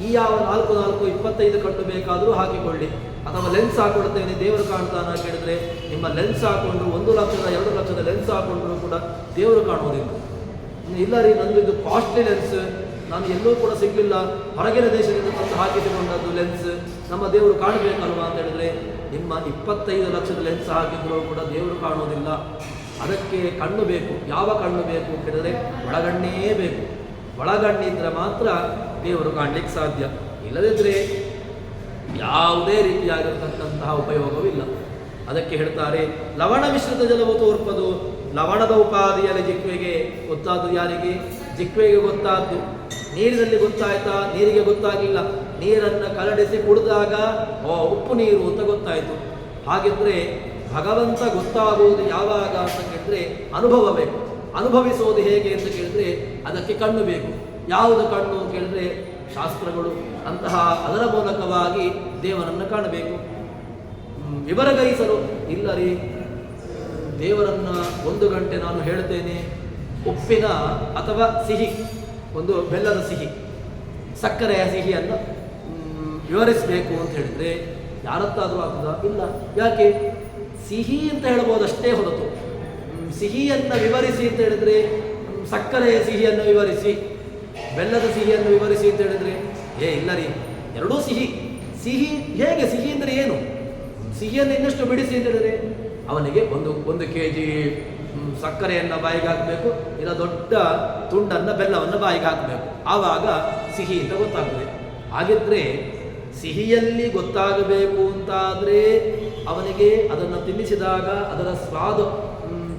ಈ ಯಾವ 4 25 ಕಣ್ಣು ಬೇಕಾದರೂ ಹಾಕಿಕೊಳ್ಳಿ, ಅಥವಾ ಲೆನ್ಸ್ ಹಾಕೊಳ್ತೇನೆ ದೇವರು ಕಾಣ್ತಾನ ಕೇಳಿದ್ರೆ ನಿಮ್ಮ ಲೆನ್ಸ್ ಹಾಕೊಂಡ್ರು 1 ಲಕ್ಷದ 2 ಲಕ್ಷದ ಲೆನ್ಸ್ ಹಾಕೊಂಡ್ರು ಕೂಡ ದೇವರು ಕಾಣುವುದಿಲ್ಲ. ಇಲ್ಲ ರೀ, ನಂದು ಇದು ಕಾಸ್ಟ್ಲಿ ಲೆನ್ಸ್, ನಾನು ಎಲ್ಲೂ ಕೂಡ ಸಿಗಲಿಲ್ಲ, ಹೊರಗಿನ ದೇಶದಿಂದ ತಂದು ಹಾಕಿಸಿಕೊಂಡದ್ದು ಲೆನ್ಸ್, ನಮ್ಮ ದೇವರು ಕಾಣಬೇಕಲ್ವಾ ಅಂತ ಹೇಳಿದ್ರೆ ನಿಮ್ಮ 25 ಲಕ್ಷದ ಲೆನ್ಸ್ ಹಾಕಿದ್ರು ಕೂಡ ದೇವರು ಕಾಣುವುದಿಲ್ಲ. ಅದಕ್ಕೆ ಕಣ್ಣು ಬೇಕು. ಯಾವ ಕಣ್ಣು ಬೇಕು ಕೇಳಿದ್ರೆ ಒಳಗಣ್ಣೇ ಬೇಕು. ಒಳಗಣ್ಣಿದ್ರೆ ಮಾತ್ರ ದೇವರು ಕಾಣಲಿಕ್ಕೆ ಸಾಧ್ಯ. ಇಲ್ಲದಿದ್ದರೆ ಯಾವುದೇ ರೀತಿಯಾಗಿರತಕ್ಕಂತಹ ಉಪಯೋಗವಿಲ್ಲ. ಅದಕ್ಕೆ ಹೇಳ್ತಾರೆ ಲವಣ ಮಿಶ್ರಿತ ಜಲವು ತೋರ್ಪದು. ಲವಣದ ಉಪಾದಿಯಲ್ಲಿ ಜಿಕ್ವೆಗೆ ಗೊತ್ತಾದ್ದು ಯಾರಿಗೆ? ಜಿಕ್ವೆಗೆ ಗೊತ್ತಾದ್ದು. ನೀರಿನಲ್ಲಿ ಗೊತ್ತಾಯ್ತಾ? ನೀರಿಗೆ ಗೊತ್ತಾಗಿಲ್ಲ. ನೀರನ್ನು ಕರಡಿಸಿ ಕುಡಿದಾಗ ಉಪ್ಪು ನೀರು ಅಂತ ಗೊತ್ತಾಯಿತು. ಹಾಗಿದ್ರೆ ಭಗವಂತ ಗೊತ್ತಾಗುವುದು ಯಾವಾಗ ಅಂತ ಕೇಳಿದ್ರೆ ಅನುಭವ ಬೇಕು. ಅನುಭವಿಸುವುದು ಹೇಗೆ ಅಂತ ಕೇಳಿದ್ರೆ ಅದಕ್ಕೆ ಕಣ್ಣು ಬೇಕು. ಯಾವುದು ಕಣ್ಣು ಕೇಳಿದ್ರೆ ಶಾಸ್ತ್ರಗಳು ಅಂತಹ ಅದರ ಮೂಲಕವಾಗಿ ದೇವರನ್ನು ಕಾಣಬೇಕು. ವಿವರಗೈಸಲು ಇಲ್ಲ ರೀ, ದೇವರನ್ನು 1 ಗಂಟೆ ನಾನು ಹೇಳ್ತೇನೆ, ಉಪ್ಪಿನ ಅಥವಾ ಸಿಹಿ, ಒಂದು ಬೆಲ್ಲದ ಸಿಹಿ, ಸಕ್ಕರೆಯ ಸಿಹಿಯನ್ನು ವಿವರಿಸಬೇಕು ಅಂತ ಹೇಳಿದರೆ ಯಾರತ್ತಾದರೂ ಆಗ್ತದಾ? ಇಲ್ಲ. ಯಾಕೆ? ಸಿಹಿ ಅಂತ ಹೇಳ್ಬೋದಷ್ಟೇ ಹೊರತು ಸಿಹಿಯನ್ನು ವಿವರಿಸಿ ಅಂತ ಹೇಳಿದರೆ, ಸಕ್ಕರೆಯ ಸಿಹಿಯನ್ನು ವಿವರಿಸಿ, ಬೆಲ್ಲದ ಸಿಹಿಯನ್ನು ವಿವರಿಸಿ ಅಂತ ಹೇಳಿದರೆ ಇಲ್ಲ ರೀ, ಎರಡೂ ಸಿಹಿ. ಸಿಹಿ ಹೇಗೆ? ಸಿಹಿ ಅಂದರೆ ಏನು? ಸಿಹಿಯನ್ನು ಇನ್ನಷ್ಟು ಬಿಡಿಸಿ ಅಂತ ಹೇಳಿದರೆ ಅವನಿಗೆ ಒಂದು kg ಸಕ್ಕರೆಯನ್ನು ಬಾಯಿಗೆ ಹಾಕಬೇಕು, ಇಲ್ಲ ದೊಡ್ಡ ತುಂಡನ್ನು ಬೆಲ್ಲವನ್ನು ಬಾಯಿಗೆ ಹಾಕಬೇಕು, ಆವಾಗ ಸಿಹಿ ಅಂತ ಗೊತ್ತಾಗ್ತದೆ. ಹಾಗಿದ್ರೆ ಸಿಹಿಯಲ್ಲಿ ಗೊತ್ತಾಗಬೇಕು ಅಂತಾದರೆ ಅವನಿಗೆ ಅದನ್ನು ತಿನ್ನಿಸಿದಾಗ ಅದರ ಸ್ವಾದ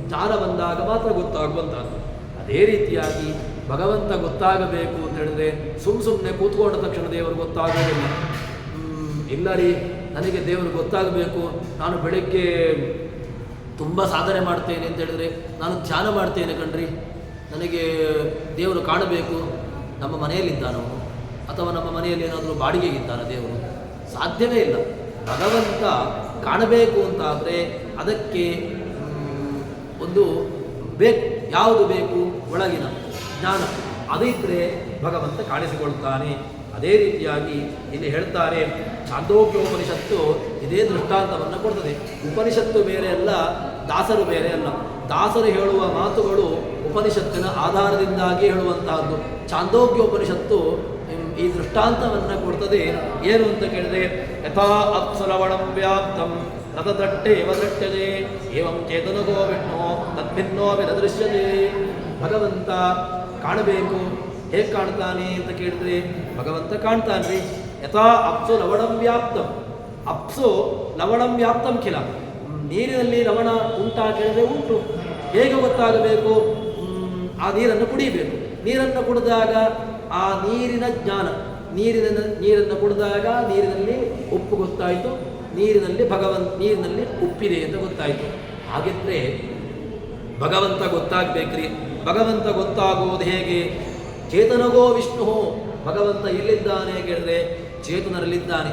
ಜ್ಞಾನ ಬಂದಾಗ ಮಾತ್ರ ಗೊತ್ತಾಗುವಂಥದ್ದು. ಅದೇ ರೀತಿಯಾಗಿ ಭಗವಂತ ಗೊತ್ತಾಗಬೇಕು ಅಂತ ಹೇಳಿದ್ರೆ ಸುಮ್ಮನೆ ಕೂತ್ಕೊಂಡ ತಕ್ಷಣ ದೇವರು ಗೊತ್ತಾಗೋದಿಲ್ಲ. ಇಲ್ಲ ರೀ, ನನಗೆ ದೇವರು ಗೊತ್ತಾಗಬೇಕು, ನಾನು ಬೆಳಗ್ಗೆ ತುಂಬ ಸಾಧನೆ ಮಾಡ್ತೇನೆ ಅಂತ ಹೇಳಿದ್ರೆ ನಾನು ಧ್ಯಾನ ಮಾಡ್ತೇನೆ ಕಣ್ರಿ, ನನಗೆ ದೇವರು ಕಾಣಬೇಕು. ನಮ್ಮ ಮನೆಯಲ್ಲಿದ್ದಾನೋ ಅಥವಾ ನಮ್ಮ ಮನೆಯಲ್ಲಿ ಏನಾದರೂ ಬಾಡಿಗೆಗಿದ್ದಾನ ದೇವರು? ಸಾಧ್ಯವೇ ಇಲ್ಲ. ಭಗವಂತ ಕಾಣಬೇಕು ಅಂತಾದರೆ ಅದಕ್ಕೆ ಒಂದು ಬೇಕು. ಯಾವುದು ಬೇಕು? ಒಳಗಿನ ಜ್ಞಾನ. ಅದಿದ್ದರೆ ಭಗವಂತ ಕಾಣಿಸಿಕೊಳ್ತಾನೆ. ಅದೇ ರೀತಿಯಾಗಿ ಇಲ್ಲಿ ಹೇಳ್ತಾರೆ, ಛಾಂದೋಗ್ಯೋಪನಿಷತ್ತು ಇದೇ ದೃಷ್ಟಾಂತವನ್ನು ಕೊಡ್ತದೆ. ಉಪನಿಷತ್ತು ಬೇರೆ ಅಲ್ಲ, ದಾಸರು ಬೇರೆ ಅಲ್ಲ. ದಾಸರು ಹೇಳುವ ಮಾತುಗಳು ಉಪನಿಷತ್ತಿನ ಆಧಾರದಿಂದಾಗಿ ಹೇಳುವಂತಹದ್ದು. ಛಾಂದೋಗ್ಯೋಪನಿಷತ್ತು ಈ ದೃಷ್ಟಾಂತವನ್ನು ಕೊಡ್ತದೆ. ಏನು ಅಂತ ಕೇಳಿದ್ರೆ, ಯಥಾ ಅಪ್ಸುಲವಣಂ ವ್ಯಾಪ್ತಂ ರಥದಟ್ಟೇವ ದೃಶ್ಯತೆ ಏವಂ ಚೇತನಗೋ ವಿಷ್ಣು ತದ್ಭಿನ್ನೋ ವಿದೃಶ್ಯತೆ. ಭಗವಂತ ಕಾಣಬೇಕು. ಹೇಗೆ ಕಾಣ್ತಾನೆ ಅಂತ ಕೇಳಿದ್ರೆ ಭಗವಂತ ಕಾಣ್ತಾನ್ರಿ. ಯಥಾ ಅಪ್ಸು ಲವಣಂ ವ್ಯಾಪ್ತಂ, ಅಪ್ಸು ಲವಣಂ ವ್ಯಾಪ್ತಂ ಖಿಲ. ನೀರಿನಲ್ಲಿ ಲವಣ ಉಂಟಾ ಕೇಳಿದ್ರೆ ಉಂಟು. ಹೇಗೆ ಗೊತ್ತಾಗಬೇಕು? ಆ ನೀರನ್ನು ಕುಡಿಯಬೇಕು. ನೀರನ್ನು ಕುಡಿದಾಗ ಆ ನೀರಿನ ಜ್ಞಾನ, ನೀರನ್ನು ಕುಡಿದಾಗ ನೀರಿನಲ್ಲಿ ಉಪ್ಪು ಗೊತ್ತಾಯಿತು, ನೀರಿನಲ್ಲಿ ಉಪ್ಪಿದೆ ಅಂತ ಗೊತ್ತಾಯಿತು. ಹಾಗಿದ್ರೆ ಭಗವಂತ ಗೊತ್ತಾಗಬೇಕ್ರಿ. ಭಗವಂತ ಗೊತ್ತಾಗುವುದು ಹೇಗೆ? ಚೇತನಗೋ ವಿಷ್ಣು. ಭಗವಂತ ಎಲ್ಲಿದ್ದಾನೆ ಕೇಳಿದ್ರೆ ಚೇತನರಲ್ಲಿದ್ದಾನೆ.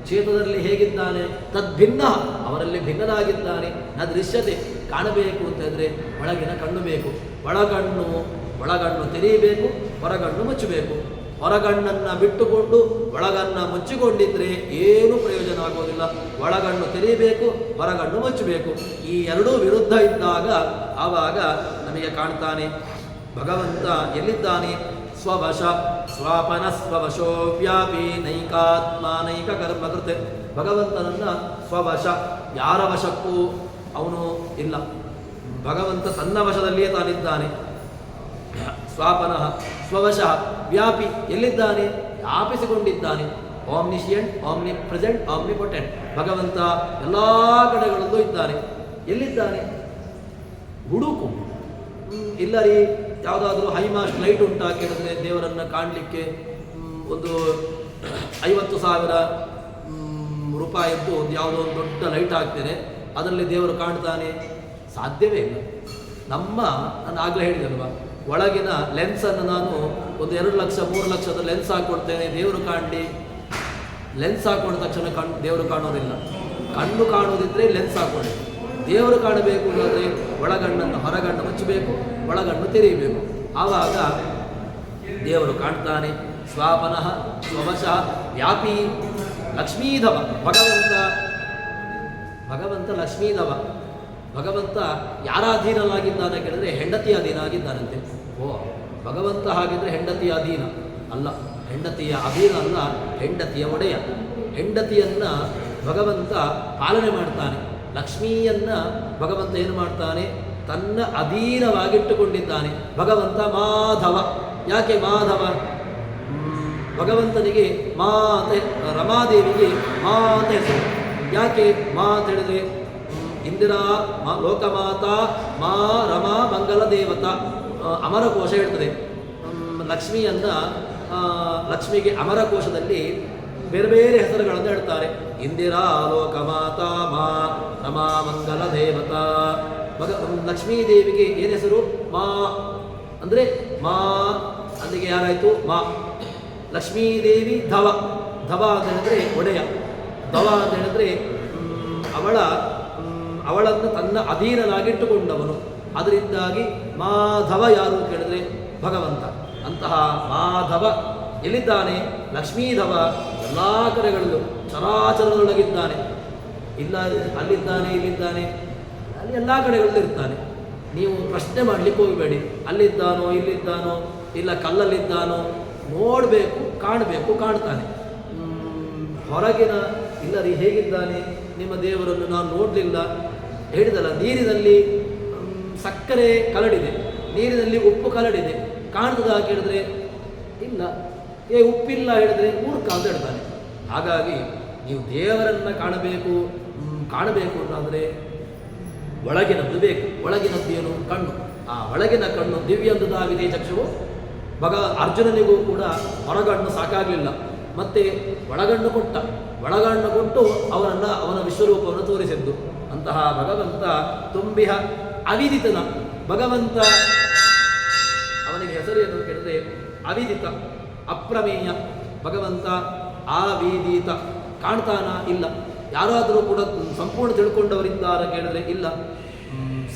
ಚೇತನರಲ್ಲಿ ಹೇಗಿದ್ದಾನೆ? ತದ್ಭಿನ್ನ, ಅವರಲ್ಲಿ ಭಿನ್ನನಾಗಿದ್ದಾನೆ. ನ ದೃಶ್ಯತೆ, ಕಾಣಬೇಕು ಅಂತ ಹೇಳಿದ್ರೆ ಒಳಗಿನ ಕಣ್ಣು ಬೇಕು. ಒಳಗಣ್ಣು ತೆರೆಯಬೇಕು, ಹೊರಗಣ್ಣು ಮುಚ್ಚಬೇಕು. ಹೊರಗಣ್ಣನ್ನು ಬಿಟ್ಟುಕೊಂಡು ಒಳಗನ್ನು ಮುಚ್ಚಿಕೊಂಡಿದ್ರೆ ಏನೂ ಪ್ರಯೋಜನ ಆಗೋದಿಲ್ಲ. ಒಳಗಣ್ಣು ತೆರೆಯಬೇಕು, ಹೊರಗಣ್ಣು ಮುಚ್ಚಬೇಕು. ಈ ಎರಡೂ ವಿರುದ್ಧ ಇದ್ದಾಗ ಆವಾಗ ನಮಗೆ ಕಾಣ್ತಾನೆ. ಭಗವಂತ ಎಲ್ಲಿದ್ದಾನೆ? ಸ್ವವಶ ಸ್ವಾಪನ ಸ್ವವಶೋ ವ್ಯಾಪಿ ನೈಕಾತ್ಮ ನೈಕ ಕರ್ಮಕೃತೆ. ಭಗವಂತನನ್ನು ಸ್ವವಶ, ಯಾರ ವಶಕ್ಕೂ ಅವನು ಇಲ್ಲ. ಭಗವಂತ ತನ್ನ ವಶದಲ್ಲಿಯೇ ತಾನಿದ್ದಾನೆ. ಸ್ವಾಪನಃ ಸ್ವವಶಃ ವ್ಯಾಪಿ, ಎಲ್ಲಿದ್ದಾನೆ? ವ್ಯಾಪಿಸಿಕೊಂಡಿದ್ದಾನೆ. Omniscient, omnipresent, omnipotent. ಭಗವಂತ ಎಲ್ಲ ಕಡೆಗಳಲ್ಲೂ ಇದ್ದಾನೆ. ಎಲ್ಲಿದ್ದಾನೆ? ಹುಡುಕು. ಇಲ್ಲ ರೀ, ಯಾವುದಾದ್ರೂ ಹೈಮಾಸ್ಟ್ ಲೈಟ್ ಉಂಟಾ ಕೇಳಿದ್ರೆ ದೇವರನ್ನು ಕಾಣಲಿಕ್ಕೆ ಒಂದು 50,000 ರೂಪಾಯಿದ್ದು ಒಂದು ಯಾವುದೋ ಒಂದು ದೊಡ್ಡ ಲೈಟ್ ಹಾಕ್ತೇನೆ, ಅದರಲ್ಲಿ ದೇವರು ಕಾಣ್ತಾನೆ? ಸಾಧ್ಯವೇ ಇಲ್ಲ. ನಾನು ಆಗಲೇ ಹೇಳಿದಲ್ವ, ಒಳಗಿನ ಲೆನ್ಸನ್ನು ನಾನು ಒಂದು 2 ಲಕ್ಷ 3 ಲಕ್ಷದ ಲೆನ್ಸ್ ಹಾಕ್ಕೊಡ್ತೇನೆ, ದೇವರು ಕಾಣಲಿ? ಲೆನ್ಸ್ ಹಾಕೊಂಡ ತಕ್ಷಣ ದೇವರು ಕಾಣೋದಿಲ್ಲ. ಕಣ್ಣು ಕಾಣೋದಿದ್ರೆ ಲೆನ್ಸ್ ಹಾಕೊಳ್ಳಿ. ದೇವರು ಕಾಣಬೇಕು ಅಂದರೆ ಒಳಗಣ್ಣನ್ನು ಹೊರಗಣ್ಣು ಮುಚ್ಚಬೇಕು, ಒಳಗಣ್ಣು ತೆರೆಯಬೇಕು. ಆವಾಗ ದೇವರು ಕಾಣ್ತಾನೆ. ಸ್ವಾಪನಃ ಸ್ವವಶಃ ವ್ಯಾಪಿ ಲಕ್ಷ್ಮೀಧವ. ಭಗವಂತ ಲಕ್ಷ್ಮೀಧವ. ಭಗವಂತ ಯಾರ ಅಧೀನನಾಗಿದ್ದಾನೆ ಕೇಳಿದ್ರೆ ಹೆಂಡತಿಯ ಅಧೀನ ಆಗಿದ್ದಾನಂತೆ. ಓ, ಭಗವಂತ ಹಾಗಿದ್ರೆ ಹೆಂಡತಿಯ ಅಧೀನ ಅಲ್ಲ, ಹೆಂಡತಿಯ ಅಧೀನ ಅಲ್ಲ, ಹೆಂಡತಿಯ ಒಡೆಯ. ಹೆಂಡತಿಯನ್ನು ಭಗವಂತ ಪಾಲನೆ ಮಾಡ್ತಾನೆ. ಲಕ್ಷ್ಮಿಯನ್ನು ಭಗವಂತ ಏನು ಮಾಡ್ತಾನೆ? ತನ್ನ ಅಧೀನವಾಗಿಟ್ಟುಕೊಂಡಿದ್ದಾನೆ. ಭಗವಂತ ಮಾಧವ. ಯಾಕೆ ಮಾಧವ? ಭಗವಂತನಿಗೆ ಮಾತೆ, ರಮಾದೇವಿಗೆ ಮಾತೆ ಹೆಸರು. ಯಾಕೆ ಮಾ ಅಂತ ಹೇಳಿದ್ರೆ ಇಂದಿರಾ ಲೋಕಮಾತಾ ಮಾ ರಮಾ ಮಂಗಲ ದೇವತಾ ಅಮರಕೋಶ ಹೇಳ್ತದೆ. ಲಕ್ಷ್ಮಿಗೆ ಅಮರಕೋಶದಲ್ಲಿ ಬೇರೆ ಬೇರೆ ಹೆಸರುಗಳನ್ನು ಹೇಳ್ತಾರೆ. ಇಂದಿರಾ ಲೋಕಮಾತಾ ಮಾ ರಮಾ ಮಂಗಲ ದೇವತಾ. ಲಕ್ಷ್ಮೀದೇವಿಗೆ ಏನು ಹೆಸರು? ಮಾ ಅಂದರೆ ಮಾ ಅಲ್ಲಿಗೆ ಯಾರಾಯಿತು? ಮಾ. ಲಕ್ಷ್ಮೀದೇವಿ ಧವ. ಧವ ಅಂತ ಹೇಳಿದ್ರೆ ಒಡೆಯ. ಧವ ಅಂತ ಹೇಳಿದ್ರೆ ಅವಳನ್ನು ತನ್ನ ಅಧೀನನಾಗಿಟ್ಟುಕೊಂಡವನು. ಅದರಿಂದಾಗಿ ಮಾಧವ ಯಾರು ಕೇಳಿದ್ರೆ ಭಗವಂತ. ಅಂತಹ ಮಾಧವ ಎಲ್ಲಿದ್ದಾನೆ? ಲಕ್ಷ್ಮೀಧವ ಎಲ್ಲ ಕಡೆಗಳಲ್ಲೂ ಚರಾಚರದೊಳಗಿದ್ದಾನೆ. ಇಲ್ಲ ಅಲ್ಲಿದ್ದಾನೆ, ಇಲ್ಲಿದ್ದಾನೆ, ಅಲ್ಲಿ ಎಲ್ಲ ಕಡೆಗಳಲ್ಲೂ ಇರ್ತಾನೆ. ನೀವು ಪ್ರಶ್ನೆ ಮಾಡಲಿಕ್ಕೆ ಹೋಗಬೇಡಿ. ಅಲ್ಲಿದ್ದಾನೋ, ಇಲ್ಲಿದ್ದಾನೋ, ಇಲ್ಲ ಕಲ್ಲಲ್ಲಿದ್ದಾನೋ. ನೋಡಬೇಕು, ಕಾಣಬೇಕು, ಕಾಣ್ತಾನೆ. ಹೊರಗಿನ ಇಲ್ಲ ರೀ, ಹೇಗಿದ್ದಾನೆ ನಿಮ್ಮ ದೇವರನ್ನು ನಾನು ನೋಡಲಿಲ್ಲ ಹೇಳಿದಲ್ಲ. ನೀರಿನಲ್ಲಿ ಸಕ್ಕರೆ ಕರಡಿದೆ, ನೀರಿನಲ್ಲಿ ಉಪ್ಪು ಕರಡಿದೆ, ಕಾಣ್ತದ ಕೇಳಿದ್ರೆ ಇಲ್ಲ. ಉಪ್ಪಿಲ್ಲ ಹೇಳಿದ್ರೆ ಮೂರ್ಖ ಅಂತ ಹೇಳ್ತಾನೆ. ಹಾಗಾಗಿ ನೀವು ದೇವರನ್ನು ಕಾಣಬೇಕು ಅಂತಾದರೆ ಒಳಗಿನದ್ದು ಬೇಕು. ಒಳಗಿನದ್ದು ಏನು? ಕಣ್ಣು. ಆ ಒಳಗಿನ ಕಣ್ಣು ದಿವ್ಯಂದುದಾಗಿದೆ ಚಕ್ಷುವು. ಅರ್ಜುನನಿಗೂ ಕೂಡ ಹೊರಗಣ್ಣು ಸಾಕಾಗಲಿಲ್ಲ, ಮತ್ತೆ ಒಳಗಣ್ಣು ಕೊಟ್ಟು ಅವನ ವಿಶ್ವರೂಪವನ್ನು ತೋರಿಸಿದ್ದು. ಅಂತಹ ಭಗವಂತ ತುಂಬಿಹ ಅವಿದಿತನ. ಭಗವಂತ ಅವನಿಗೆ ಹೆಸರು ಏನು ಕೇಳಿದ್ರೆ ಅವಿದಿತ, ಅಪ್ರಮೇಯ. ಭಗವಂತ ಅವಿದಿತ. ಕಾಣ್ತಾನ? ಇಲ್ಲ. ಯಾರಾದರೂ ಕೂಡ ಸಂಪೂರ್ಣ ತಿಳ್ಕೊಂಡವರಿದ್ದಾರ ಕೇಳಿದ್ರೆ ಇಲ್ಲ.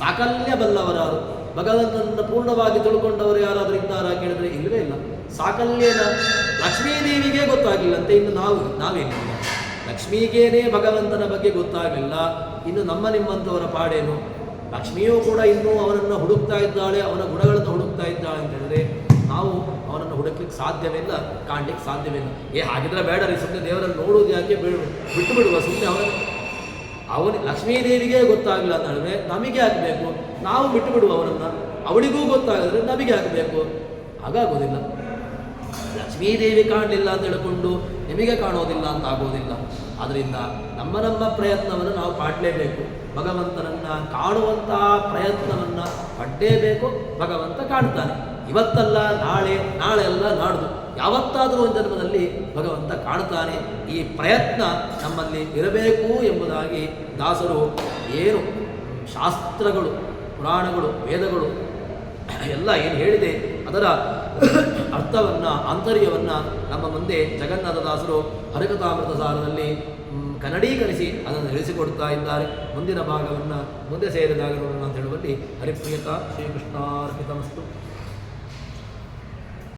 ಸಾಕಲ್ಯ ಬಲ್ಲವರಾರು ಭಗವಂತನನ್ನು ಪೂರ್ಣವಾಗಿ ತಿಳ್ಕೊಂಡವರು ಯಾರಾದರೂ ಇದ್ದಾರಾ ಕೇಳಿದ್ರೆ ಇಲ್ಲವೇ ಇಲ್ಲ. ಸಾಕಲ್ಯನ ಲಕ್ಷ್ಮೀದೇವಿಗೆ ಗೊತ್ತಾಗಲಿಲ್ಲಂತೆ, ಇನ್ನು ನಾವೇನಿಲ್ಲ. ಲಕ್ಷ್ಮೀಗೇನೇ ಭಗವಂತನ ಬಗ್ಗೆ ಗೊತ್ತಾಗಲಿಲ್ಲ, ಇನ್ನು ನಿಮ್ಮಂಥವರ ಪಾಡೇನು? ಲಕ್ಷ್ಮಿಯೂ ಕೂಡ ಇನ್ನೂ ಅವನನ್ನು ಹುಡುಕ್ತಾ ಇದ್ದಾಳೆ, ಅವನ ಗುಣಗಳನ್ನು ಹುಡುಕ್ತಾ ಇದ್ದಾಳೆ ಅಂತ ಹೇಳಿದ್ರೆ ನಾವು ಅವನನ್ನು ಹುಡುಕ್ಲಿಕ್ಕೆ ಸಾಧ್ಯವಿಲ್ಲ, ಕಾಣಲಿಕ್ಕೆ ಸಾಧ್ಯವಿಲ್ಲ. ಹಾಗಿದ್ರೆ ಬೇಡ ರೀ, ಸುಮ್ಮನೆ ದೇವರನ್ನು ನೋಡುವುದು ಯಾಕೆ, ಬಿಟ್ಟು ಬಿಡುವ ಸುಮ್ಮನೆ. ಲಕ್ಷ್ಮೀದೇವಿಗೆ ಗೊತ್ತಾಗಲಿಲ್ಲ ಅಂತ ಹೇಳಿದ್ರೆ ನಮಗೆ ಆಗಬೇಕು, ನಾವು ಬಿಟ್ಟು ಬಿಡುವ ಅವನನ್ನು. ಅವಳಿಗೂ ಗೊತ್ತಾಗಿದ್ರೆ ನಮಗೆ ಆಗಬೇಕು, ಹಾಗಾಗೋದಿಲ್ಲ. ಲಕ್ಷ್ಮೀದೇವಿ ಕಾಣಲಿಲ್ಲ ಅಂತ ಹೇಳಿಕೊಂಡು ನಿಮಗೆ ಕಾಣೋದಿಲ್ಲ ಅಂತ ಆಗೋದಿಲ್ಲ. ಆದ್ದರಿಂದ ನಮ್ಮ ಪ್ರಯತ್ನವನ್ನು ನಾವು ಪಾಡಲೇಬೇಕು. ಭಗವಂತನನ್ನು ಕಾಣುವಂತಹ ಪ್ರಯತ್ನವನ್ನು ಪಡಲೇಬೇಕು. ಭಗವಂತ ಕಾಣ್ತಾನೆ. ಇವತ್ತಲ್ಲ ನಾಳೆ, ನಾಳೆ ಅಲ್ಲ ನಾಡ್ದು, ಯಾವತ್ತಾದರೂ ಒಂದು ಜನ್ಮದಲ್ಲಿ ಭಗವಂತ ಕಾಣ್ತಾನೆ. ಈ ಪ್ರಯತ್ನ ನಮ್ಮಲ್ಲಿ ಇರಬೇಕು ಎಂಬುದಾಗಿ ದಾಸರು ಏನು ಶಾಸ್ತ್ರಗಳು, ಪುರಾಣಗಳು, ವೇದಗಳು ಎಲ್ಲ ಏನು ಹೇಳಿದೆ ಅದರ ಅರ್ಥವನ್ನು, ಆಂತರ್ಯವನ್ನು ನಮ್ಮ ಮುಂದೆ ಜಗನ್ನಾಥದಾಸರು ಹರಿಕಥಾಮೃತ ಸಾರದಲ್ಲಿ ಕನ್ನಡೀಕರಿಸಿ ಅದನ್ನು ತಿಳಿಸಿಕೊಡ್ತಾ ಇದ್ದಾರೆ. ಮುಂದಿನ ಭಾಗವನ್ನು ಮುಂದೆ ಸೇರಿದಾಗ ನೋಡೋಣ ಅಂತ ಹೇಳುವಲ್ಲಿ ಹರಿಪ್ರಿಯತಾ ಶ್ರೀಕೃಷ್ಣಾರ್ಪಿತಮಸ್ತು.